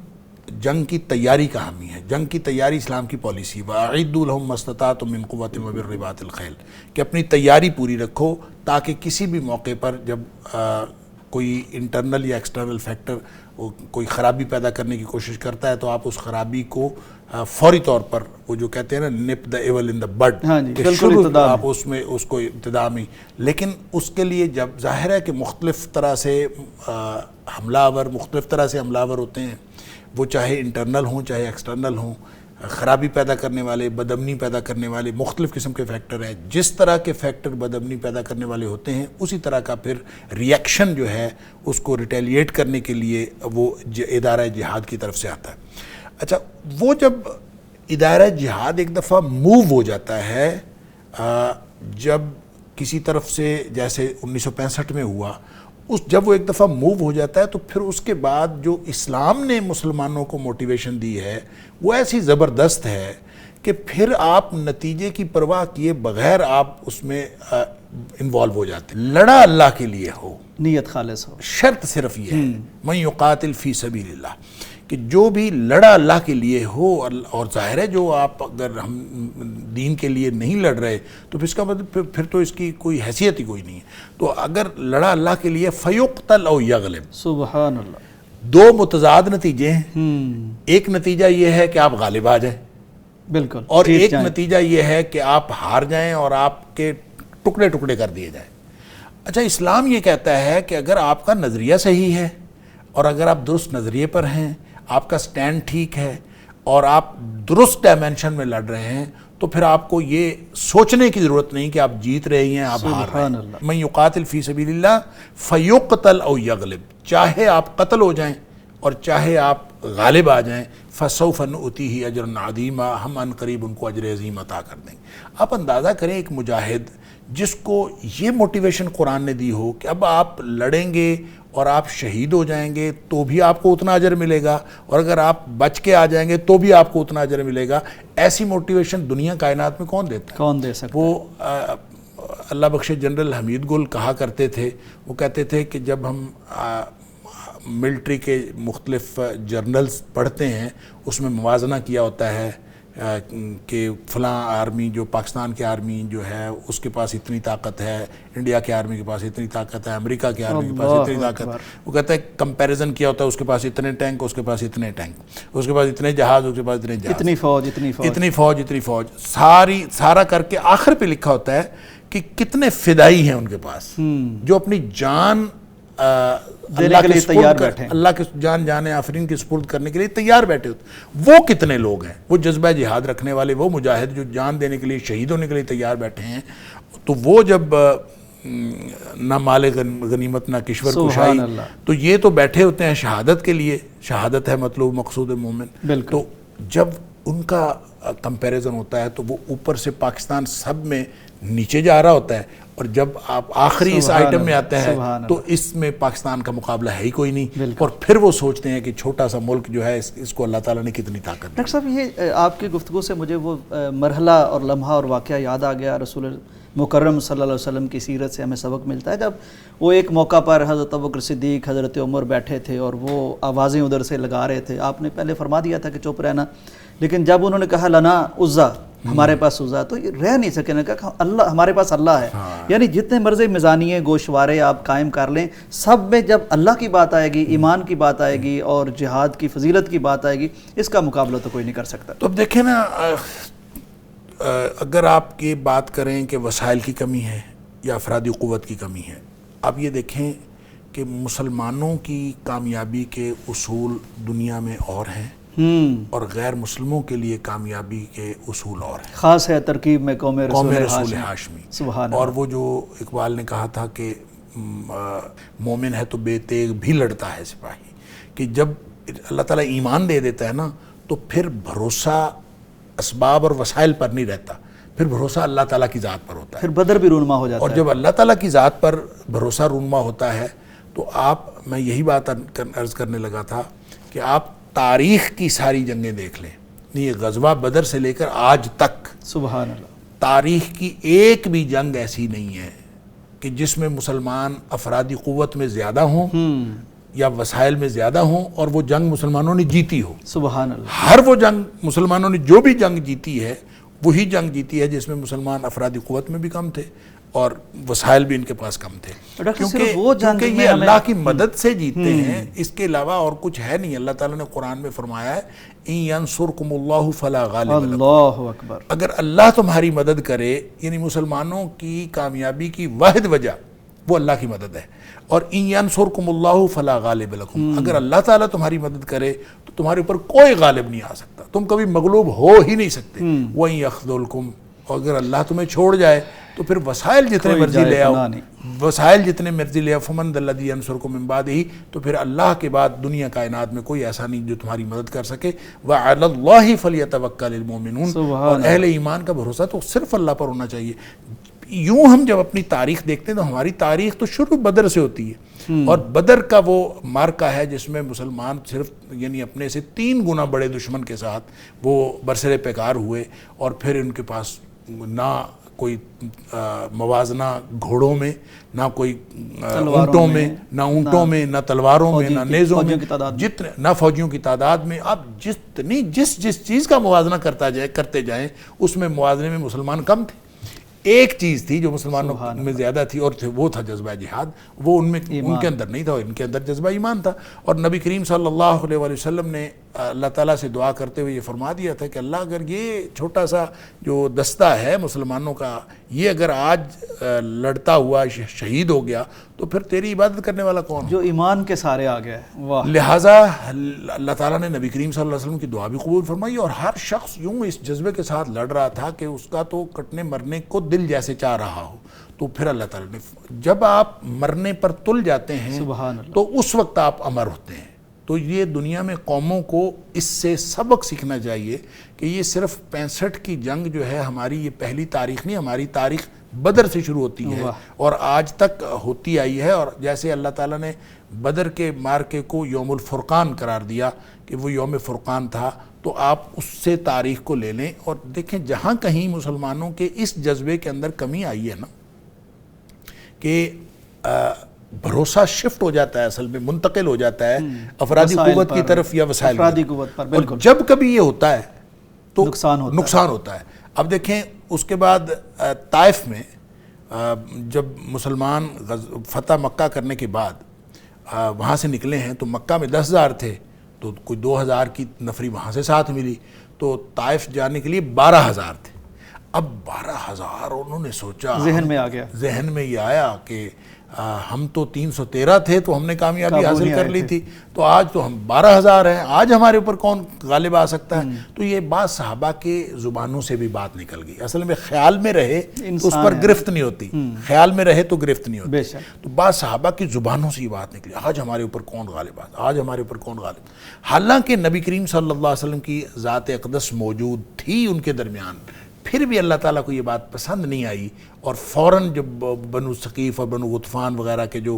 جنگ کی تیاری کا حامی ہے. جنگ کی تیاری اسلام کی پالیسی، وَأَعِدُّوا لَهُم مَّا اسْتَطَعْتُم مِّن قُوَّةٍ وَمِن رِّبَاطِ الْخَيْلِ، کہ اپنی تیاری پوری رکھو تاکہ کسی بھی موقع پر جب کوئی انٹرنل یا ایکسٹرنل فیکٹر کوئی خرابی پیدا کرنے کی کوشش کرتا ہے تو آپ اس خرابی کو فوری طور پر وہ جو کہتے ہیں نا نپ دا ایول ان دا بڈ، آپ اس میں اس کو ابتدا میں، لیکن اس کے لیے جب ظاہر ہے کہ مختلف طرح سے حملہ آور ہوتے ہیں، وہ چاہے انٹرنل ہوں چاہے ایکسٹرنل ہوں، خرابی پیدا کرنے والے، بدامنی پیدا کرنے والے مختلف قسم کے فیکٹر ہیں. جس طرح کے فیکٹر بدامنی پیدا کرنے والے ہوتے ہیں اسی طرح کا پھر ریئیکشن جو ہے اس کو ریٹیلیٹ کرنے کے لیے وہ ادارہ جہاد کی طرف سے آتا ہے. اچھا، وہ جب ادارہ جہاد ایک دفعہ موو ہو جاتا ہے، جب کسی طرف سے جیسے 1965 میں ہوا، جب وہ ایک دفعہ موو ہو جاتا ہے تو پھر اس کے بعد جو اسلام نے مسلمانوں کو موٹیویشن دی ہے وہ ایسی زبردست ہے کہ پھر آپ نتیجے کی پرواہ کیے بغیر آپ اس میں انوالو ہو جاتے ہیں. لڑا اللہ کے لیے ہو، نیت خالص ہو، شرط صرف یہ ہے من یقاتل فی سبیل اللہ، کہ جو بھی لڑا اللہ کے لیے ہو. اور ظاہر ہے جو آپ اگر ہم دین کے لیے نہیں لڑ رہے تو پھر اس کا مطلب پھر تو اس کی کوئی حیثیت ہی کوئی نہیں ہے. تو اگر لڑا اللہ کے لیے فیقتل او یغلب، سبحان اللہ، دو متضاد نتیجے ہیں. ایک نتیجہ یہ ہے کہ آپ غالب آ جائیں، بالکل، اور ایک نتیجہ یہ ہے کہ آپ ہار جائیں اور آپ کے ٹکڑے ٹکڑے کر دیے جائیں. اچھا، اسلام یہ کہتا ہے کہ اگر آپ کا نظریہ صحیح ہے اور اگر آپ درست نظریے پر ہیں، آپ کا سٹینڈ ٹھیک ہے اور آپ درست ڈائمینشن میں لڑ رہے ہیں، تو پھر آپ کو یہ سوچنے کی ضرورت نہیں کہ آپ جیت رہے ہیں آپ ہار رہے ہیں. من یقاتل فی سبیل اللہ فیقتل او یغلب، چاہے آپ قتل ہو جائیں اور چاہے آپ غالب آ جائیں، فسوف نؤتیہ اجرا عظیما، ہم ان قریب ان کو اجر عظیم عطا کر دیں گے. آپ اندازہ کریں ایک مجاہد جس کو یہ موٹیویشن قرآن نے دی ہو کہ اب آپ لڑیں گے اور آپ شہید ہو جائیں گے تو بھی آپ کو اتنا اجر ملے گا، اور اگر آپ بچ کے آ جائیں گے تو بھی آپ کو اتنا اجر ملے گا. ایسی موٹیویشن دنیا کائنات میں کون دیتا ہے؟ کون دے سکتا؟ وہ اللہ بخش جنرل حمید گل کہا کرتے تھے، وہ کہتے تھے کہ جب ہم ملٹری کے مختلف جرنلز پڑھتے ہیں اس میں موازنہ کیا ہوتا ہے کہ فلاں آرمی، جو پاکستان کی آرمی جو ہے اس کے پاس اتنی طاقت ہے، انڈیا کی آرمی کے پاس اتنی طاقت ہے، امریکہ کی آرمی کے پاس اتنی طاقت. وہ کہتا ہے کمپیریزن کیا ہوتا ہے، اس کے پاس اتنے ٹینک، اس کے پاس اتنے ٹینک، اس کے پاس اتنے جہاز، اس کے پاس اتنے جہاز، اتنی فوج سارا کر کے آخر پہ لکھا ہوتا ہے کہ کتنے فدائی ہیں ان کے پاس جو اپنی جان اللہ کے تیار بیٹھے، اللہ کے جان آفرین کے سپرد کرنے کے لیے تیار بیٹھے ہوتے. وہ کتنے لوگ ہیں، وہ جذبہ جہاد رکھنے والے، وہ مجاہد جو جان دینے کے لیے، شہید ہونے کے لیے تیار بیٹھے ہیں. تو وہ جب نہ مال غنیمت نہ کشور کشائی، تو یہ تو بیٹھے ہوتے ہیں شہادت کے لیے. شہادت ہے مطلوب مقصود مومن. تو جب ان کا کمپیریزن ہوتا ہے تو وہ اوپر سے پاکستان سب میں نیچے جا رہا ہوتا ہے، اور جب آپ آخری اس آئٹم میں آتا ہے تو اس میں پاکستان کا مقابلہ ہے ہی کوئی نہیں. اور پھر وہ سوچتے ہیں کہ چھوٹا سا ملک جو ہے اس کو اللہ تعالیٰ نے کتنی طاقت دی. ڈاکٹر صاحب، یہ آپ کی گفتگو سے مجھے وہ مرحلہ اور لمحہ اور واقعہ یاد آ گیا. رسول مکرم صلی اللہ علیہ وسلم کی سیرت سے ہمیں سبق ملتا ہے. جب وہ ایک موقع پر حضرت ابوبکر صدیق، حضرت عمر بیٹھے تھے اور وہ آوازیں ادھر سے لگا رہے تھے. آپ نے پہلے فرما دیا تھا کہ چپ رہنا، لیکن جب انہوں نے کہا لنا عزا، ہمارے پاس عزا، تو یہ رہ نہیں سکے. نے کہا اللہ، ہمارے پاس اللہ ہے. یعنی جتنے مرضی میزانیے گوشوارے آپ قائم کر لیں، سب میں جب اللہ کی بات آئے گی، ایمان کی بات آئے گی اور جہاد کی فضیلت کی بات آئے گی، اس کا مقابلہ تو کوئی نہیں کر سکتا. تو اب دیکھیں نا، اگر آپ کی بات کریں کہ وسائل کی کمی ہے یا افرادی قوت کی کمی ہے، آپ یہ دیکھیں کہ مسلمانوں کی کامیابی کے اصول دنیا میں اور ہیں اور غیر مسلموں کے لیے کامیابی کے اصول اور ہیں. خاص ہے ترکیب میں قوم رسول ہاشمی. اور وہ جو اقبال نے کہا تھا کہ مومن ہے تو بے تیغ بھی لڑتا ہے سپاہی، کہ جب اللہ تعالیٰ ایمان دے دیتا ہے نا تو پھر بھروسہ اسباب اور وسائل پر نہیں رہتا، پھر بھروسہ اللہ تعالیٰ کی ذات پر ہوتا ہے. پھر بدر بھی رونما ہو جاتا ہے. اور جب اللہ تعالیٰ کی ذات پر بھروسہ رونما ہوتا ہے تو میں یہی بات عرض کرنے لگا تھا کہ آپ تاریخ کی ساری جنگیں دیکھ لیں، یہ غزوہ بدر سے لے کر آج تک، سبحان اللہ، تاریخ کی ایک بھی جنگ ایسی نہیں ہے کہ جس میں مسلمان افرادی قوت میں زیادہ ہوں یا وسائل میں زیادہ ہوں اور وہ جنگ مسلمانوں نے جیتی ہو. سبحان اللہ. ہر وہ جنگ مسلمانوں نے جو بھی جنگ جیتی ہے وہی جنگ جیتی ہے جس میں مسلمان افرادی قوت میں بھی کم تھے اور وسائل بھی ان کے پاس کم تھے، ڈاکٹر صرف وہ جنگ کیونکہ یہ اللہ کی مدد سے جیتتے ہیں، اس کے علاوہ اور کچھ ہے نہیں۔ اللہ تعالیٰ نے قرآن میں فرمایا ہے اِن يَنْصُرْكُمُ اللَّهُ فَلَا غَالِبَ لَكُمْ، اللہ اکبر، اگر اللہ تمہاری مدد کرے، یعنی مسلمانوں کی کامیابی کی واحد وجہ وہ اللہ کی مدد ہے۔ اور اِن يَنْصُرْكُمُ اللَّهُ فَلَا غَالِبَ لَكُمْ، اگر اللہ تعالیٰ تمہاری مدد کرے تو تمہارے اوپر کوئی غالب نہیں آ سکتا، تم کبھی مغلوب ہو ہی نہیں سکتے۔ وَإِن يَخْذُلْكُمْ، اور اگر اللہ تمہیں چھوڑ جائے تو پھر وسائل جتنے مرضی لے آؤ، وسائل جتنے مرضی لے آؤ، فَمَن ذَا الَّذِي يَنْصُرُكُم مِّن بَعْدِهِ، تو پھر اللہ کے بعد دنیا کائنات میں کوئی ایسا نہیں جو تمہاری مدد کر سکے۔ وَعَلَى اللَّهِ فَلْيَتَوَكَّلِ الْمُؤْمِنُونَ، اور اہل ایمان کا بھروسہ تو صرف اللہ پر ہونا چاہیے۔ یوں ہم جب اپنی تاریخ دیکھتے ہیں تو ہماری تاریخ تو شروع بدر سے ہوتی ہے، اور بدر کا وہ مارکہ ہے جس میں مسلمان صرف یعنی اپنے سے 3 گنا بڑے دشمن کے ساتھ وہ برسر پیکار ہوئے، اور پھر ان کے پاس نہ کوئی موازنہ گھوڑوں میں، نہ کوئی اونٹوں میں، نہ اونٹوں میں، نہ تلواروں میں، نہ نیزوں میں، جتنے نہ فوجیوں کی تعداد میں۔ آپ جتنی جس چیز کا موازنہ کرتے جائیں اس میں موازنے میں مسلمان کم تھے۔ ایک چیز تھی جو مسلمانوں میں زیادہ تھی، اور وہ تھا جذبہ جہاد، وہ ان کے اندر نہیں تھا، ان کے اندر جذبہ ایمان تھا۔ اور نبی کریم صلی اللہ علیہ وسلم نے اللہ تعالیٰ سے دعا کرتے ہوئے یہ فرما دیا تھا کہ اللہ اگر یہ چھوٹا سا جو دستہ ہے مسلمانوں کا، یہ اگر آج لڑتا ہوا شہید ہو گیا تو پھر تیری عبادت کرنے والا کون؟ جو ایمان کے سارے آ گئے۔ واہ، لہٰذا اللہ تعالیٰ نے نبی کریم صلی اللہ علیہ وسلم کی دعا بھی قبول فرمائی، اور ہر شخص یوں اس جذبے کے ساتھ لڑ رہا تھا کہ اس کا تو کٹنے مرنے کو دل جیسے چاہ رہا ہو۔ تو پھر اللہ تعالیٰ نے جب آپ مرنے پر تل جاتے ہیں تو اس وقت آپ امر ہوتے ہیں۔ تو یہ دنیا میں قوموں کو اس سے سبق سیکھنا چاہیے کہ یہ صرف 65 کی جنگ جو ہے ہماری یہ پہلی تاریخ نہیں، ہماری تاریخ بدر سے شروع ہوتی ہے اور آج تک ہوتی آئی ہے۔ اور جیسے اللہ تعالیٰ نے بدر کے مارکے کو یوم الفرقان قرار دیا کہ وہ یوم فرقان تھا، تو آپ اس سے تاریخ کو لے لیں اور دیکھیں جہاں کہیں مسلمانوں کے اس جذبے کے اندر کمی آئی ہے نا کہ بھروسہ شفٹ ہو جاتا ہے، اصل میں منتقل ہو جاتا ہے افرادی قوت کی طرف یا وسائل افرادی قوت پر، اور جب کبھی یہ ہوتا ہے تو نقصان ہوتا ہے۔ اب دیکھیں اس کے بعد طائف میں جب مسلمان فتح مکہ کرنے کے بعد وہاں سے نکلے ہیں تو مکہ میں 10,000 تھے، تو کوئی 2,000 کی نفری وہاں سے ساتھ ملی، تو طائف جانے کے لیے 12,000 تھے۔ اب 12,000 انہوں نے سوچا، ذہن میں آ گیا، ذہن میں یہ آیا کہ ہم تو 313 تھے تو ہم نے کامیابی حاصل کر لی تھی، تو آج تو ہم 12,000 ہیں، آج ہمارے اوپر کون غالب آ سکتا ہے؟ تو یہ بات صحابہ کے زبانوں سے بھی بات نکل گئی۔ اصل میں خیال میں رہے تو اس پر گرفت نہیں ہوتی، خیال میں رہے تو گرفت نہیں ہوتی، تو بات صحابہ کی زبانوں سے یہ بات نکلی، آج ہمارے اوپر کون غالب آتا، آج ہمارے اوپر کون غالب۔ حالانکہ نبی کریم صلی اللہ علیہ وسلم کی ذات اقدس موجود تھی ان کے درمیان، پھر بھی اللہ تعالیٰ کو یہ بات پسند نہیں آئی، اور فوراً جب بنو ثقیف اور بنو غطفان وغیرہ کے جو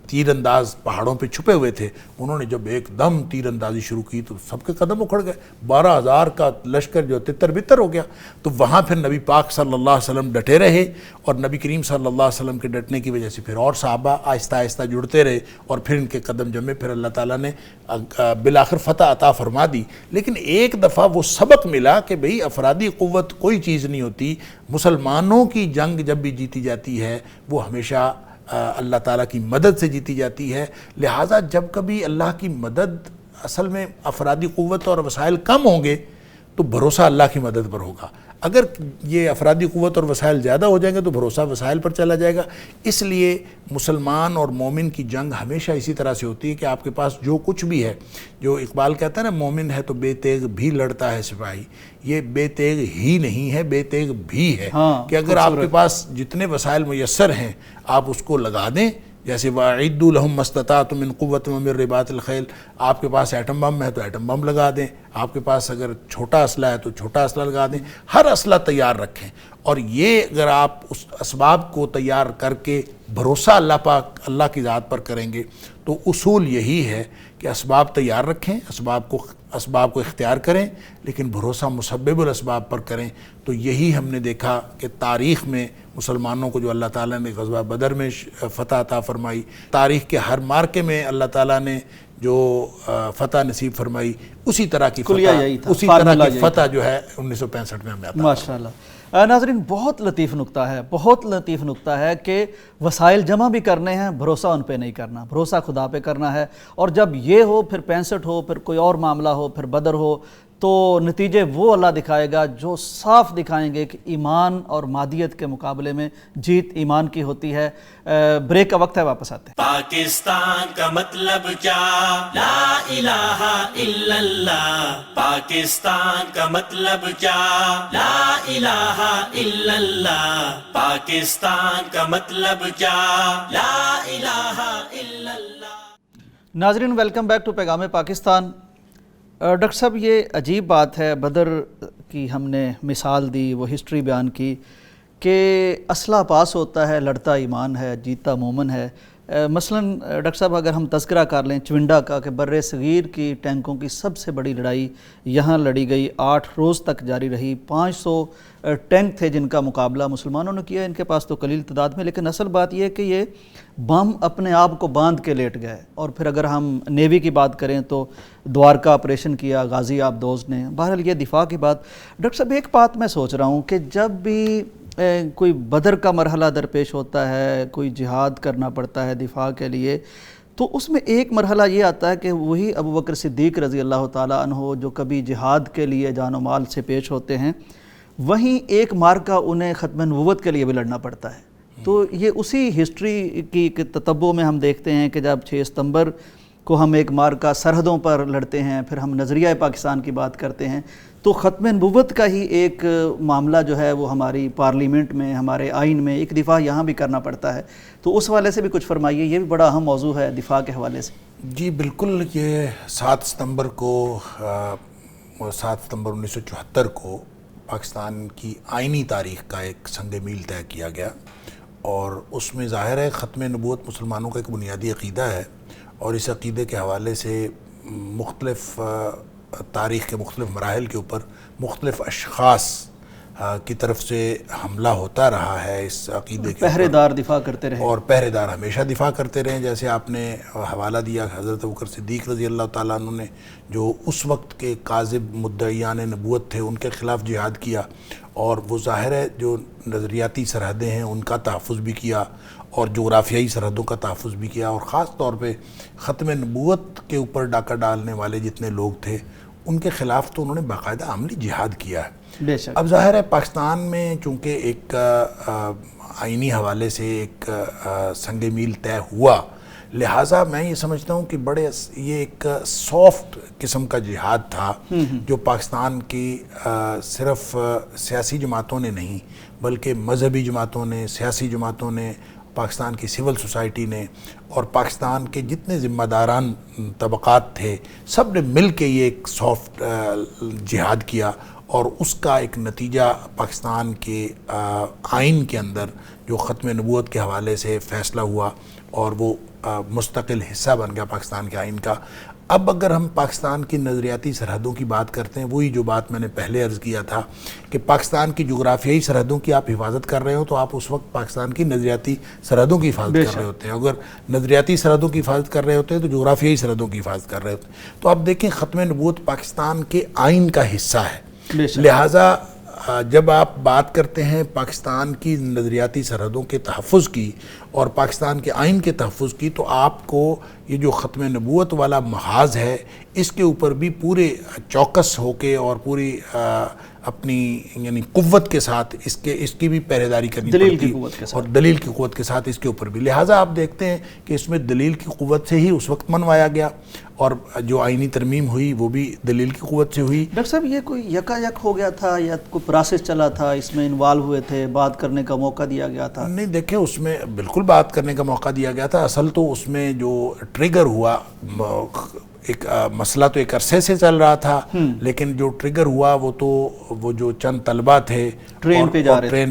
تیر انداز پہاڑوں پہ چھپے ہوئے تھے، انہوں نے جب ایک دم تیر اندازی شروع کی تو سب کے قدم اکھڑ گئے، 12,000 کا لشکر جو تتر بتر ہو گیا۔ تو وہاں پھر نبی پاک صلی اللہ علیہ وسلم ڈٹے رہے، اور نبی کریم صلی اللہ علیہ وسلم کے ڈٹنے کی وجہ سے پھر اور صحابہ آہستہ آہستہ جڑتے رہے، اور پھر ان کے قدم جمے، پھر اللہ تعالیٰ نے بالآخر فتح عطا فرما دی۔ لیکن ایک دفعہ وہ سبق ملا کہ بھئی افرادی قوت کوئی چیز نہیں ہوتی، مسلمانوں کی جنگ جب بھی جیتی جاتی ہے وہ ہمیشہ اللہ تعالیٰ کی مدد سے جیتی جاتی ہے۔ لہٰذا جب کبھی اللہ کی مدد، اصل میں افرادی قوت اور وسائل کم ہوں گے تو بھروسہ اللہ کی مدد پر ہوگا، اگر یہ افرادی قوت اور وسائل زیادہ ہو جائیں گے تو بھروسہ وسائل پر چلا جائے گا۔ اس لیے مسلمان اور مومن کی جنگ ہمیشہ اسی طرح سے ہوتی ہے کہ آپ کے پاس جو کچھ بھی ہے، جو اقبال کہتا ہے نا، مومن ہے تو بے تیغ بھی لڑتا ہے سپاہی، یہ بے تیغ ہی نہیں ہے، بے تیغ بھی ہے، کہ اگر آپ کے پاس جتنے وسائل میسر ہیں آپ اس کو لگا دیں، جیسے وَأَعِدُّوا لَهُم مَّا اسْتَطَعْتُم مِّن قُوَّةٍ وَمِن رِّبَاطِ الْخَيْلِ، آپ کے پاس ایٹم بم ہے تو ایٹم بم لگا دیں، آپ کے پاس اگر چھوٹا اسلحہ ہے تو چھوٹا اسلحہ لگا دیں، ہر اسلحہ تیار رکھیں۔ اور یہ اگر آپ اس اسباب کو تیار کر کے بھروسہ اللہ کی ذات پر کریں گے تو اصول یہی ہے کہ اسباب تیار رکھیں، اسباب کو اختیار کریں، لیکن بھروسہ مسبب الاسباب پر کریں۔ تو یہی ہم نے دیکھا کہ تاریخ میں مسلمانوں کو جو اللہ تعالیٰ نے غزوہ بدر میں فتح عطا فرمائی، تاریخ کے ہر مارکے میں اللہ تعالیٰ نے جو فتح نصیب فرمائی، اسی طرح کی فتح جو ہے 1965 میں ہمیں عطا۔ ماشاءاللہ۔ ناظرین بہت لطیف نکتہ ہے، بہت لطیف نکتہ ہے کہ وسائل جمع بھی کرنے ہیں، بھروسہ ان پہ نہیں کرنا، بھروسہ خدا پہ کرنا ہے، اور جب یہ ہو پھر 65 ہو، پھر کوئی اور معاملہ ہو، پھر بدر ہو، تو نتیجے وہ اللہ دکھائے گا جو صاف دکھائیں گے کہ ایمان اور مادیت کے مقابلے میں جیت ایمان کی ہوتی ہے۔ بریک کا وقت ہے، واپس آتے ہیں۔ پاکستان کا مطلب کیا؟ لا الہ الا اللہ۔ پاکستان کا مطلب کیا؟ لا الہ الا اللہ۔ پاکستان کا مطلب کیا؟ لا الہ الا اللہ۔ ناظرین ویلکم بیک ٹو پیغام پاکستان۔ ڈاکٹر صاحب یہ عجیب بات ہے، بدر کی ہم نے مثال دی، وہ ہسٹری بیان کی کہ اسلحہ پاس ہوتا ہے، لڑتا ایمان ہے، جیتا مومن ہے۔ مثلاً ڈاکٹر صاحب اگر ہم تذکرہ کر لیں چونڈا کا کہ بر صغیر کی ٹینکوں کی سب سے بڑی لڑائی یہاں لڑی گئی، 8 روز تک جاری رہی، 500 ٹینک تھے جن کا مقابلہ مسلمانوں نے کیا، ان کے پاس تو قلیل تعداد میں، لیکن اصل بات یہ ہے کہ یہ بم اپنے آپ کو باندھ کے لیٹ گئے۔ اور پھر اگر ہم نیوی کی بات کریں تو دوارکا آپریشن کیا غازی آبدوز نے۔ بہرحال یہ دفاع کی بات۔ ڈاکٹر صاحب ایک بات میں سوچ رہا ہوں کہ جب بھی کوئی بدر کا مرحلہ درپیش ہوتا ہے، کوئی جہاد کرنا پڑتا ہے دفاع کے لیے، تو اس میں ایک مرحلہ یہ آتا ہے کہ وہی ابوبکر صدیق رضی اللہ تعالیٰ عنہ جو کبھی جہاد کے لیے جان و مال سے پیش ہوتے ہیں، وہیں ایک مارکہ انہیں ختم نبوت کے لیے بھی لڑنا پڑتا ہے۔ تو یہ اسی ہسٹری کی تتبع میں ہم دیکھتے ہیں کہ جب 6 ستمبر کو ہم ایک مارکہ سرحدوں پر لڑتے ہیں، پھر ہم نظریہ پاکستان کی بات کرتے ہیں، تو ختم نبوت کا ہی ایک معاملہ جو ہے وہ ہماری پارلیمنٹ میں، ہمارے آئین میں ایک دفاع یہاں بھی کرنا پڑتا ہے۔ تو اس حوالے سے بھی کچھ فرمائیے، یہ بھی بڑا اہم موضوع ہے دفاع کے حوالے سے۔ جی بالکل، یہ 7 ستمبر 1974 کو پاکستان کی آئینی تاریخ کا ایک سنگ میل طے کیا گیا، اور اس میں ظاہر ہے ختم نبوت مسلمانوں کا ایک بنیادی عقیدہ ہے، اور اس عقیدے کے حوالے سے مختلف تاریخ کے مختلف مراحل کے اوپر مختلف اشخاص کی طرف سے حملہ ہوتا رہا ہے اس عقیدے کے، پہرے دار دفاع کرتے رہے، اور پہرے دار ہمیشہ دفاع کرتے رہے۔ جیسے آپ نے حوالہ دیا حضرت ابوبکر صدیق رضی اللہ تعالیٰ عنہ نے جو اس وقت کے کاذب مدعیان نبوت تھے ان کے خلاف جہاد کیا، اور وہ ظاہر ہے جو نظریاتی سرحدیں ہیں ان کا تحفظ بھی کیا، اور جغرافیائی سرحدوں کا تحفظ بھی کیا، اور خاص طور پہ ختم نبوت کے اوپر ڈاکہ ڈالنے والے جتنے لوگ تھے ان کے خلاف تو انہوں نے باقاعدہ عملی جہاد کیا ہے۔ بے شک۔ اب ظاہر ہے پاکستان میں چونکہ ایک آئینی حوالے سے ایک سنگ میل طے ہوا، لہٰذا میں یہ سمجھتا ہوں کہ یہ ایک سافٹ قسم کا جہاد تھا جو پاکستان کی صرف سیاسی جماعتوں نے نہیں بلکہ مذہبی جماعتوں نے، سیاسی جماعتوں نے، پاکستان کی سول سوسائٹی نے، اور پاکستان کے جتنے ذمہ داران طبقات تھے، سب نے مل کے یہ ایک سافٹ جہاد کیا، اور اس کا ایک نتیجہ پاکستان کے آئین کے اندر جو ختم نبوت کے حوالے سے فیصلہ ہوا، اور وہ مستقل حصہ بن گیا پاکستان کے آئین کا۔ اب اگر ہم پاکستان کی نظریاتی سرحدوں کی بات کرتے ہیں، وہی جو بات میں نے پہلے عرض کیا تھا کہ پاکستان کی جغرافیائی سرحدوں کی آپ حفاظت کر رہے ہو تو آپ اس وقت پاکستان کی نظریاتی سرحدوں کی حفاظت کر رہے ہوتے ہیں۔ اگر نظریاتی سرحدوں کی حفاظت کر رہے ہوتے ہیں تو جغرافیائی سرحدوں کی حفاظت کر رہے ہوتے ہیں۔ تو آپ دیکھیں ختم نبوت پاکستان کے آئین کا حصہ ہے، لہٰذا جب آپ بات کرتے ہیں پاکستان کی نظریاتی سرحدوں کے تحفظ کی اور پاکستان کے آئین کے تحفظ کی، تو آپ کو یہ جو ختم نبوت والا محاذ ہے اس کے اوپر بھی پورے چوکس ہو کے اور پوری اپنی یعنی قوت کے ساتھ اس کی بھی پہرے داری کرنی پڑتی ہے، اور دلیل کی قوت کے ساتھ اس کے اوپر بھی۔ لہٰذا آپ دیکھتے ہیں کہ اس میں دلیل کی قوت سے ہی اس وقت منوایا گیا، اور جو آئینی ترمیم ہوئی وہ بھی دلیل کی قوت سے ہوئی۔ ڈاکٹر صاحب یہ کوئی یکا یک ہو گیا تھا یا کوئی پروسیس چلا تھا، اس میں انوالو ہوئے تھے، بات کرنے کا موقع دیا گیا تھا؟ نہیں دیکھیں، اس میں بالکل بات کرنے کا موقع دیا گیا تھا۔ اصل تو اس میں جو ٹریگر ہوا، ایک مسئلہ تو ایک عرصے سے چل رہا تھا، لیکن جو ٹریگر ہوا وہ جو چند طلبہ تھے ٹرین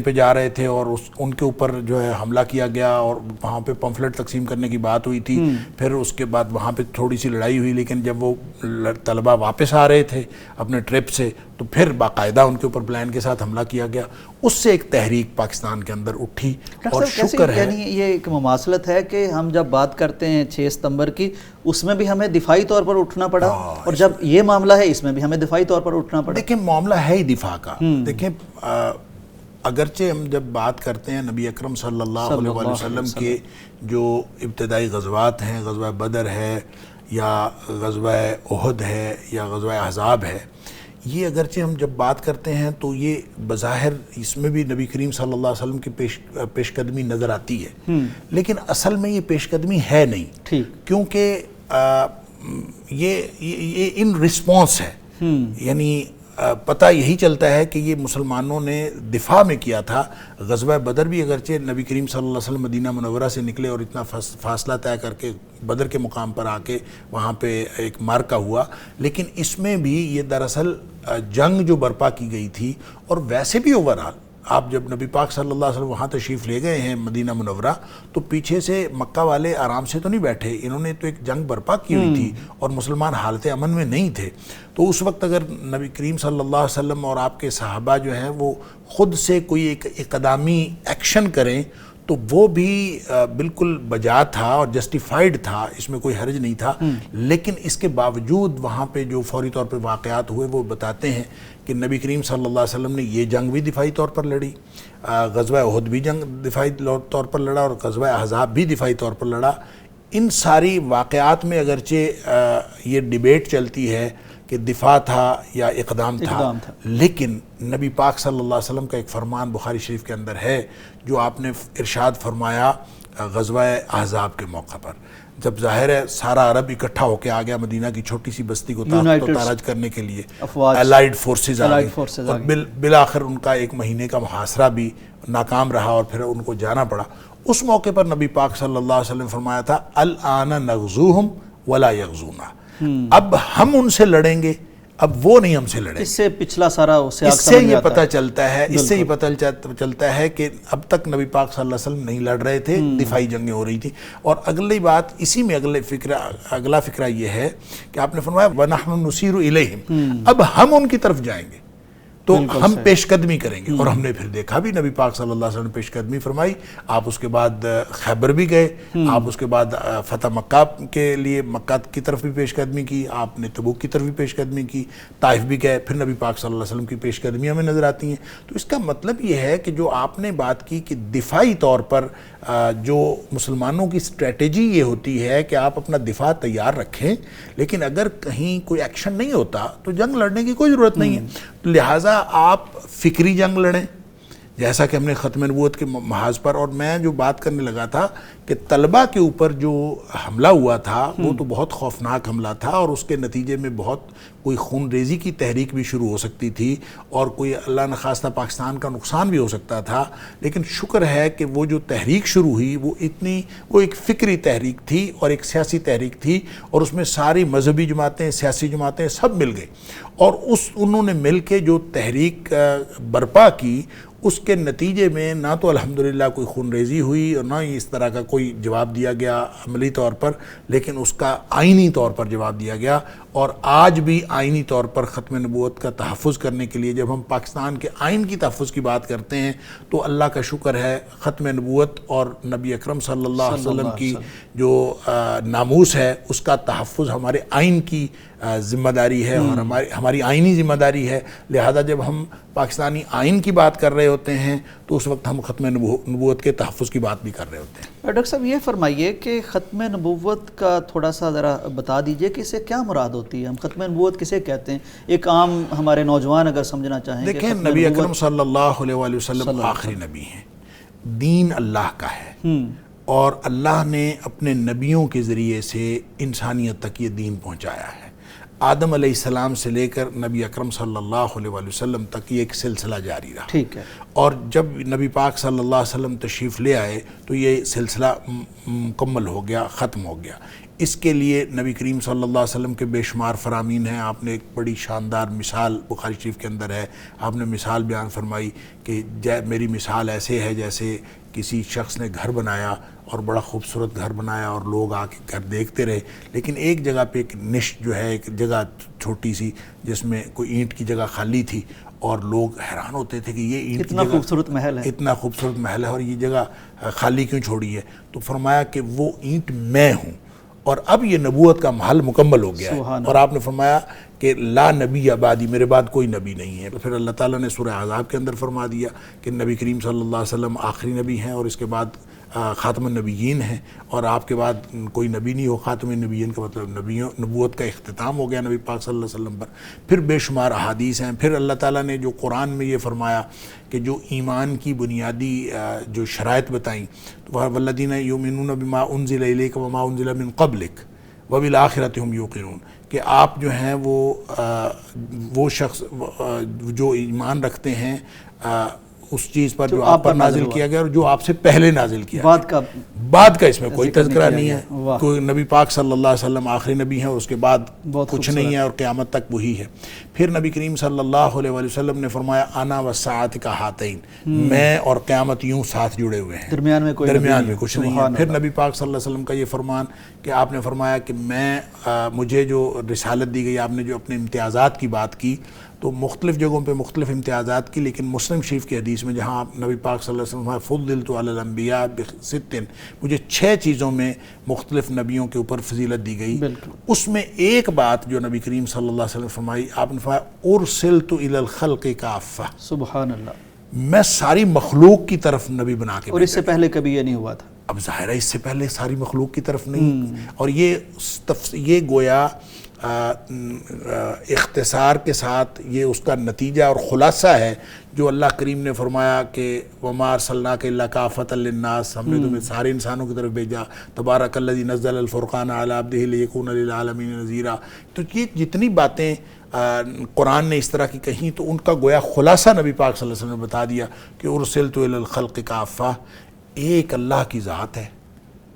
پہ جا رہے تھے، اور ان کے اوپر جو ہے حملہ کیا گیا، اور وہاں پہ پمفلٹ تقسیم کرنے کی بات ہوئی تھی۔ پھر اس کے بعد وہاں پہ تھوڑی سی لڑائی ہوئی، لیکن جب وہ طلبہ واپس آ رہے تھے اپنے ٹرپ سے تو پھر باقاعدہ ان کے اوپر پلان کے ساتھ حملہ کیا گیا۔ اس سے ایک تحریک پاکستان کے اندر اٹھی، اور شکر ہے یعنی یہ ایک مماثلت ہے کہ ہم جب بات کرتے ہیں 6 ستمبر کی، اس میں بھی ہمیں دفاعی طور پر اٹھنا پڑا، اور جب یہ معاملہ ہے اس میں بھی ہمیں دفاعی طور پر اٹھنا پڑا۔ دیکھیں معاملہ ہے ہی دفاع کا۔ دیکھیں اگرچہ ہم جب بات کرتے ہیں نبی اکرم صلی اللہ علیہ وآلہ وسلم کے جو ابتدائی غزوات ہیں، غزوہ بدر ہے یا غزوہ احد ہے یا غزوہ احزاب ہے، یہ اگرچہ ہم جب بات کرتے ہیں تو یہ بظاہر اس میں بھی نبی کریم صلی اللہ علیہ وسلم کی پیش قدمی نظر آتی ہے، لیکن اصل میں یہ پیش قدمی ہے نہیں، کیونکہ یہ ان رسپانس ہے، یعنی پتہ یہی چلتا ہے کہ یہ مسلمانوں نے دفاع میں کیا تھا۔ غزوہ بدر بھی اگرچہ نبی کریم صلی اللہ علیہ وسلم مدینہ منورہ سے نکلے اور اتنا فاصلہ طے کر کے بدر کے مقام پر آ کے وہاں پہ ایک معرکہ ہوا، لیکن اس میں بھی یہ دراصل جنگ جو برپا کی گئی تھی، اور ویسے بھی اوورآل آپ جب نبی پاک صلی اللہ علیہ وسلم وہاں تشریف لے گئے ہیں مدینہ منورہ، تو پیچھے سے مکہ والے آرام سے تو نہیں بیٹھے، انہوں نے تو ایک جنگ برپا کی ہوئی تھی اور مسلمان حالت امن میں نہیں تھے۔ تو اس وقت اگر نبی کریم صلی اللہ علیہ وسلم اور آپ کے صحابہ جو ہیں وہ خود سے کوئی ایک اقدامی ایکشن کریں تو وہ بھی بالکل بجا تھا اور جسٹیفائیڈ تھا، اس میں کوئی حرج نہیں تھا، لیکن اس کے باوجود وہاں پہ جو فوری طور پہ واقعات ہوئے وہ بتاتے ہیں کہ نبی کریم صلی اللہ علیہ وسلم نے یہ جنگ بھی دفاعی طور پر لڑی، غزوہ احد بھی جنگ دفاعی طور پر لڑا، اور غزوہ احزاب بھی دفاعی طور پر لڑا۔ ان ساری واقعات میں اگرچہ یہ ڈیبیٹ چلتی ہے کہ دفاع تھا یا اقدام تھا، لیکن نبی پاک صلی اللہ علیہ وسلم کا ایک فرمان بخاری شریف کے اندر ہے جو آپ نے ارشاد فرمایا غزوہ احزاب کے موقع پر، جب ظاہر ہے سارا عرب اکٹھا ہو کے آ گیا مدینہ کی چھوٹی سی بستی کو تاراج کرنے کے لیے، الائیڈ فورسز آ گئی، اور بالآخر ان کا ایک مہینے کا محاصرہ بھی ناکام رہا اور پھر ان کو جانا پڑا۔ اس موقع پر نبی پاک صلی اللہ علیہ وسلم فرمایا تھا الآن نغزوہم ولا یغزونا، اب ہم ان سے لڑیں گے، اب وہ نہیں ہم سے لڑیں گے۔ اس سے پچھلا سارا اس سے یہ پتہ چلتا ہے، اس سے یہ پتہ چلتا ہے کہ اب تک نبی پاک صلی اللہ علیہ وسلم نہیں لڑ رہے تھے، دفاعی جنگیں ہو رہی تھی۔ اور اگلی بات اسی میں اگلا فکرہ یہ ہے کہ آپ نے فرمایا وَنَحْنُ نُسِيرُ إِلَيْهِمْ، اب ہم ان کی طرف جائیں گے تو ہم پیش قدمی کریں گے، اور ہم نے پھر دیکھا بھی نبی پاک صلی اللہ علیہ وسلم نے پیش قدمی فرمائی۔ آپ اس کے بعد خیبر بھی گئے، آپ اس کے بعد فتح مکہ کے لیے مکہ کی طرف بھی پیش قدمی کی، آپ نے تبوک کی طرف بھی پیش قدمی کی، طائف بھی گئے، پھر نبی پاک صلی اللہ علیہ وسلم کی پیش قدمی ہمیں نظر آتی ہیں۔ تو اس کا مطلب یہ ہے کہ جو آپ نے بات کی کہ دفاعی طور پر جو مسلمانوں کی اسٹریٹجی یہ ہوتی ہے کہ آپ اپنا دفاع تیار رکھیں، لیکن اگر کہیں کوئی ایکشن نہیں ہوتا تو جنگ لڑنے کی کوئی ضرورت نہیں ہے، لہٰذا آپ فکری جنگ لڑیں، جیسا کہ ہم نے ختم نبوت کے محاذ پر، اور میں جو بات کرنے لگا تھا کہ طلبہ کے اوپر جو حملہ ہوا تھا وہ تو بہت خوفناک حملہ تھا، اور اس کے نتیجے میں بہت کوئی خون ریزی کی تحریک بھی شروع ہو سکتی تھی، اور کوئی اللہ نخواستہ پاکستان کا نقصان بھی ہو سکتا تھا، لیکن شکر ہے کہ وہ جو تحریک شروع ہوئی وہ ایک فکری تحریک تھی اور ایک سیاسی تحریک تھی، اور اس میں ساری مذہبی جماعتیں، سیاسی جماعتیں سب مل گئی، اور انہوں نے مل کے جو تحریک برپا کی، اس کے نتیجے میں نہ تو الحمدللہ کوئی خون ریزی ہوئی اور نہ ہی اس طرح کا کوئی جواب دیا گیا عملی طور پر، لیکن اس کا آئینی طور پر جواب دیا گیا۔ اور آج بھی آئینی طور پر ختم نبوت کا تحفظ کرنے کے لیے جب ہم پاکستان کے آئین کی تحفظ کی بات کرتے ہیں تو اللہ کا شکر ہے ختم نبوت اور نبی اکرم صلی اللہ علیہ وسلم کی جو ناموس ہے اس کا تحفظ ہمارے آئین کی ذمہ داری ہے اور ہماری آئینی ذمہ داری ہے، لہذا جب ہم پاکستانی آئین کی بات کر رہے ہوتے ہیں تو اس وقت ہم ختم نبوت کے تحفظ کی بات بھی کر رہے ہوتے ہیں۔ ڈاکٹر صاحب یہ فرمائیے کہ ختم نبوت کا تھوڑا سا ذرا بتا دیجئے کہ اسے کیا مراد ہوتی ہے، ہم ختم نبوت کسے کہتے ہیں، ایک عام ہمارے نوجوان اگر سمجھنا چاہیں۔ دیکھیں نبی اکرم صلی اللہ علیہ وآلہ وسلم آخری نبی ہیں، دین اللہ کا ہے، اور اللہ نے اپنے نبیوں کے ذریعے سے انسانیت تک یہ دین پہنچایا ہے۔ آدم علیہ السلام سے لے کر نبی اکرم صلی اللہ علیہ وآلہ وسلم تک یہ ایک سلسلہ جاری رہا، ٹھیک ہے، اور جب نبی پاک صلی اللہ علیہ وسلم تشریف لے آئے تو یہ سلسلہ مکمل ہو گیا، ختم ہو گیا۔ اس کے لیے نبی کریم صلی اللہ علیہ وسلم کے بے شمار فرامین ہیں۔ آپ نے ایک بڑی شاندار مثال بخاری شریف کے اندر ہے، آپ نے مثال بیان فرمائی کہ میری مثال ایسے ہے جیسے کسی شخص نے گھر بنایا اور بڑا خوبصورت گھر بنایا اور لوگ آ کے گھر دیکھتے رہے، لیکن ایک جگہ پہ ایک نش جو ہے، ایک جگہ چھوٹی سی جس میں کوئی اینٹ کی جگہ خالی تھی، اور لوگ حیران ہوتے تھے کہ یہ اینٹ اتنا خوبصورت محل ہے، اتنا خوبصورت محل ہے اور یہ جگہ خالی کیوں چھوڑی ہے؟ تو فرمایا کہ وہ اینٹ میں ہوں، اور اب یہ نبوت کا محل مکمل ہو گیا ہے، اور آپ نے فرمایا کہ لا نبی بعدی، میرے بعد کوئی نبی نہیں ہے۔ پھر اللہ تعالیٰ نے سورہ احزاب کے اندر فرما دیا کہ نبی کریم صلی اللہ علیہ وسلم آخری نبی ہیں، اور اس کے بعد خاتم النبیین ہیں، اور آپ کے بعد کوئی نبی نہیں ہو۔ خاتم النبیین کا مطلب نبوت کا اختتام ہو گیا نبی پاک صلی اللہ علیہ وسلم پر۔ پھر بے شمار احادیث ہیں۔ پھر اللہ تعالیٰ نے جو قرآن میں یہ فرمایا کہ جو ایمان کی بنیادی جو شرائط بتائیں، والذین یؤمنون بما انزل الیک وما انزل من قبلک وبالآخرۃ ہم یوقنون، کہ آپ جو ہیں وہ شخص جو ایمان رکھتے ہیں اس چیز پر جو آپ پر نازل کیا گیا اور جو آپ سے پہلے نازل کیا گیا۔ بعد کا اس میں کوئی تذکرہ نہیں ہے، کوئی نبی پاک صلی اللہ علیہ وسلم آخری نبی ہیں اور اس کے بعد کچھ نہیں ہے اور قیامت تک وہی ہے۔ پھر نبی کریم صلی اللہ علیہ وسلم نے فرمایا انا والساعۃ کہاتین، میں اور قیامت یوں ساتھ جڑے ہوئے ہیں، درمیان میں کچھ نہیں ہے۔ پھر نبی پاک صلی اللہ علیہ وسلم کا یہ فرمان کہ آپ نے فرمایا کہ مجھے جو رسالت دی گئی، آپ نے جو اپنے امتیازات کی بات کی تو مختلف جگہوں پہ مختلف امتیازات کی، لیکن مسلم شریف کی حدیث میں جہاں نبی پاک صلی اللہ علیہ وسلم فضلت علی الانبیاء بست، مجھے 6 چیزوں میں مختلف نبیوں کے اوپر فضیلت دی گئی۔ اس میں ایک بات جو نبی کریم صلی اللہ علیہ وسلم فرمائی، آپ نے فرمایا ارسلت الی الخلق کافہ، سبحان اللہ، میں ساری مخلوق کی طرف نبی بنا کے، اور اس سے پہلے کبھی یہ نہیں ہوا تھا۔ اب ظاہر ہے اس سے پہلے ساری مخلوق کی طرف نہیں، اور یہ گویا اختصار کے ساتھ یہ اس کا نتیجہ اور خلاصہ ہے جو اللہ کریم نے فرمایا کہ وَمَا أَرْسَلْنَاكَ إِلَّا كَافَةً لِلنَّاسِ، ہم نے تمہیں سارے انسانوں کی طرف بھیجا، تبارک الذی نزل الفرقان علی عبدہ لیکون للعالمین نذیرا۔ تو یہ جتنی باتیں قرآن نے اس طرح کی کہیں تو ان کا گویا خلاصہ نبی پاک صلی اللہ علیہ وسلم نے بتا دیا کہ ارسلت الی الخلق کافہ، ایک اللہ کی ذات ہے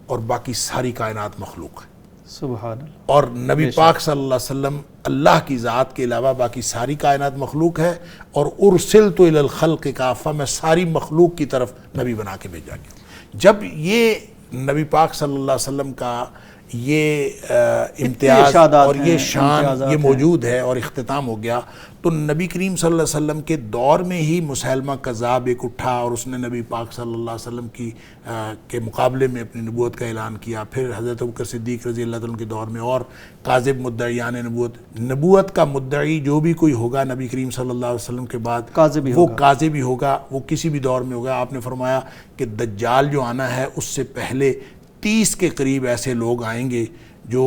اور باقی ساری کائنات مخلوق ہے، سبحان اللہ۔ اور نبی پاک صلی اللہ علیہ وسلم اللہ کی ذات کے علاوہ باقی ساری کائنات مخلوق ہے، اور ارسلت الی الخلق کافہ، میں ساری مخلوق کی طرف نبی بنا کے بھیجا گیا۔ جب یہ نبی پاک صلی اللہ علیہ وسلم کا یہ امتیاز اور یہ شان یہ موجود ہے اور اختتام ہو گیا، تو نبی کریم صلی اللہ علیہ وسلم کے دور میں ہی مسیلمہ کذاب ایک اٹھا اور اس نے نبی پاک صلی اللہ علیہ وسلم کے مقابلے میں اپنی نبوت کا اعلان کیا۔ پھر حضرت ابوبکر صدیق رضی اللہ عنہ کے دور میں اور کاذب مدعیان نبوت کا مدعی جو بھی کوئی ہوگا نبی کریم صلی اللہ علیہ وسلم کے بعد وہ کاذب ہی ہوگا، وہ کسی بھی دور میں ہوگا۔ آپ نے فرمایا کہ دجال جو آنا ہے اس سے پہلے 30 کے قریب ایسے لوگ آئیں گے جو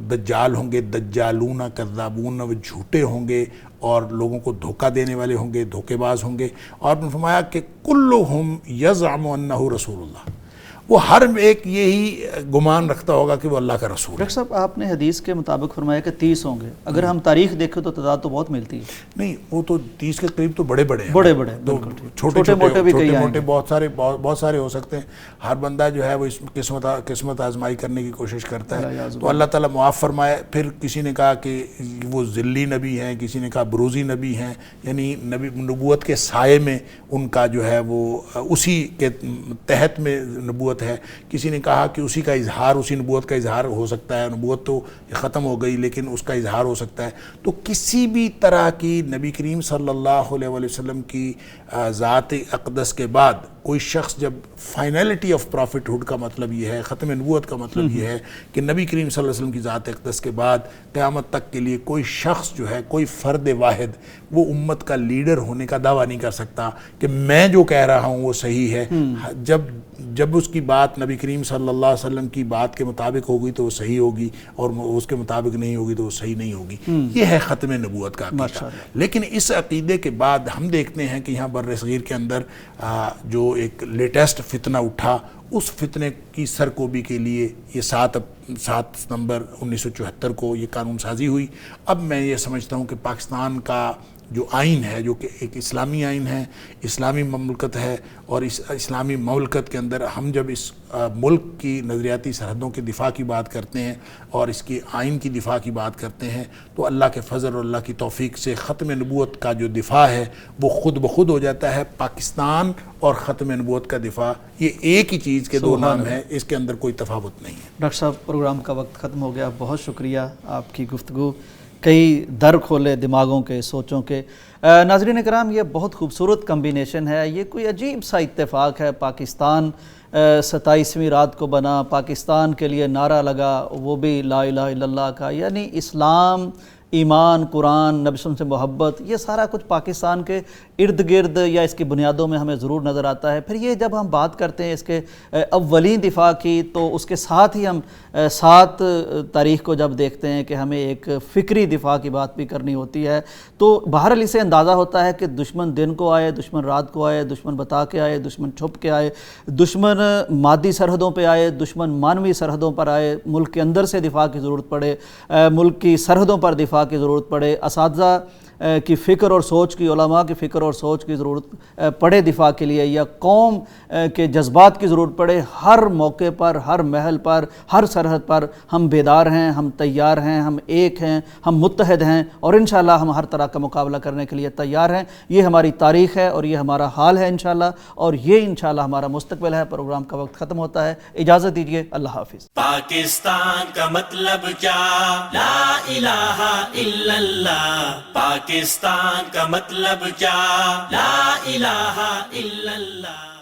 دجال ہوں گے، دجالون کذابون، وہ جھوٹے ہوں گے اور لوگوں کو دھوکہ دینے والے ہوں گے، دھوکے باز ہوں گے۔ اور آپ نے فرمایا کہ کلہم یزعم انہ رسول اللہ، وہ ہر ایک یہی گمان رکھتا ہوگا کہ وہ اللہ کا رسول ہے۔ ڈاکٹر صاحب آپ نے حدیث کے مطابق فرمایا کہ 30 ہوں گے، اگر ہم تاریخ دیکھیں تو تعداد تو بہت ملتی ہے۔ نہیں، وہ تو 30 کے قریب تو بڑے بڑے ہیں، بڑے چھوٹے موٹے بہت سارے ہو سکتے ہیں۔ ہر بندہ جو ہے وہ اس قسمت آزمائی کرنے کی کوشش کرتا ہے، تو اللہ تعالیٰ معاف فرمائے۔ پھر کسی نے کہا کہ وہ ذلی نبی ہیں، کسی نے کہا بروزی نبی ہیں، یعنی نبوت کے سائے میں ان کا جو ہے وہ اسی کے تحت میں نبوت ہے۔ کسی نے کہا کہ اسی کا اظہار، اسی نبوت کا اظہار ہو سکتا ہے، نبوت تو ختم ہو گئی لیکن اس کا اظہار ہو سکتا ہے۔ تو کسی بھی طرح کی نبی کریم صلی اللہ علیہ وسلم کی ذات اقدس کے بعد کوئی شخص، جب فائنلٹی آف پرافٹ ہوڈ کا مطلب یہ ہے، ختم نبوت کا مطلب یہ ہے کہ نبی کریم صلی اللہ علیہ وسلم کی ذات اقدس کے بعد قیامت تک کے لیے کوئی شخص جو ہے، کوئی فرد واحد وہ امت کا لیڈر ہونے کا دعویٰ نہیں کر سکتا کہ میں جو کہہ رہا ہوں وہ صحیح ہے۔ جب اس کی بات نبی کریم صلی اللہ علیہ وسلم کی بات کے مطابق ہوگی تو وہ صحیح ہوگی، اور اس کے مطابق نہیں ہوگی تو وہ صحیح نہیں ہوگی۔ یہ ہے ختم نبوت کا عقیدہ۔ لیکن اس عقیدے کے بعد ہم دیکھتے ہیں کہ یہاں بر صغیر کے اندر جو ایک لیٹسٹ فتنہ اٹھا، اس فتنے کی سرکوبی کے لیے یہ 7 ستمبر 1974 کو یہ قانون سازی ہوئی۔ اب میں یہ سمجھتا ہوں کہ پاکستان کا جو آئین ہے، جو کہ ایک اسلامی آئین ہے، اسلامی مملکت ہے، اور اس اسلامی مملکت کے اندر ہم جب اس ملک کی نظریاتی سرحدوں کے دفاع کی بات کرتے ہیں اور اس کی آئین کی دفاع کی بات کرتے ہیں، تو اللہ کے فضل اور اللہ کی توفیق سے ختم نبوت کا جو دفاع ہے وہ خود بخود ہو جاتا ہے۔ پاکستان اور ختم نبوت کا دفاع یہ ایک ہی چیز کے دو نام ہیں، اس کے اندر کوئی تفاوت نہیں ہے۔ ڈاکٹر صاحب پروگرام کا وقت ختم ہو گیا، بہت شکریہ آپ کی گفتگو، کئی در کھولے دماغوں کے، سوچوں کے۔ ناظرین کرام، یہ بہت خوبصورت کمبینیشن ہے، یہ کوئی عجیب سا اتفاق ہے۔ پاکستان 27ویں رات کو بنا، پاکستان کے لیے نعرہ لگا، وہ بھی لا الہ الا اللہ کا، یعنی اسلام، ایمان، قرآن، نبی صلی اللہ علیہ وسلم سے محبت، یہ سارا کچھ پاکستان کے ارد گرد یا اس کی بنیادوں میں ہمیں ضرور نظر آتا ہے۔ پھر یہ جب ہم بات کرتے ہیں اس کے اولین دفاع کی، تو اس کے ساتھ ہی ہم 7 تاریخ کو جب دیکھتے ہیں کہ ہمیں ایک فکری دفاع کی بات بھی کرنی ہوتی ہے، تو بہرحال اسے اندازہ ہوتا ہے کہ دشمن دن کو آئے، دشمن رات کو آئے، دشمن بتا کے آئے، دشمن چھپ کے آئے، دشمن مادی سرحدوں پہ آئے، دشمن مانوی سرحدوں پر آئے، ملک کے اندر سے دفاع کی ضرورت پڑے، ملک کی سرحدوں پر دفاع کی ضرورت پڑے، اساتذہ کی فکر اور سوچ کی، علماء کی فکر اور سوچ کی ضرورت پڑے دفاع کے لیے، یا قوم کے جذبات کی ضرورت پڑے، ہر موقع پر، ہر محل پر، ہر سرحد پر ہم بیدار ہیں، ہم تیار ہیں، ہم ایک ہیں، ہم متحد ہیں، اور انشاءاللہ ہم ہر طرح کا مقابلہ کرنے کے لیے تیار ہیں۔ یہ ہماری تاریخ ہے اور یہ ہمارا حال ہے انشاءاللہ، اور یہ انشاءاللہ ہمارا مستقبل ہے۔ پروگرام کا وقت ختم ہوتا ہے، اجازت دیجیے، اللہ حافظ۔ پاکستان کا مطلب کیا؟ لا الہ الا اللہ۔ پاکستان کا مطلب کیا؟ لا الہ الا اللہ۔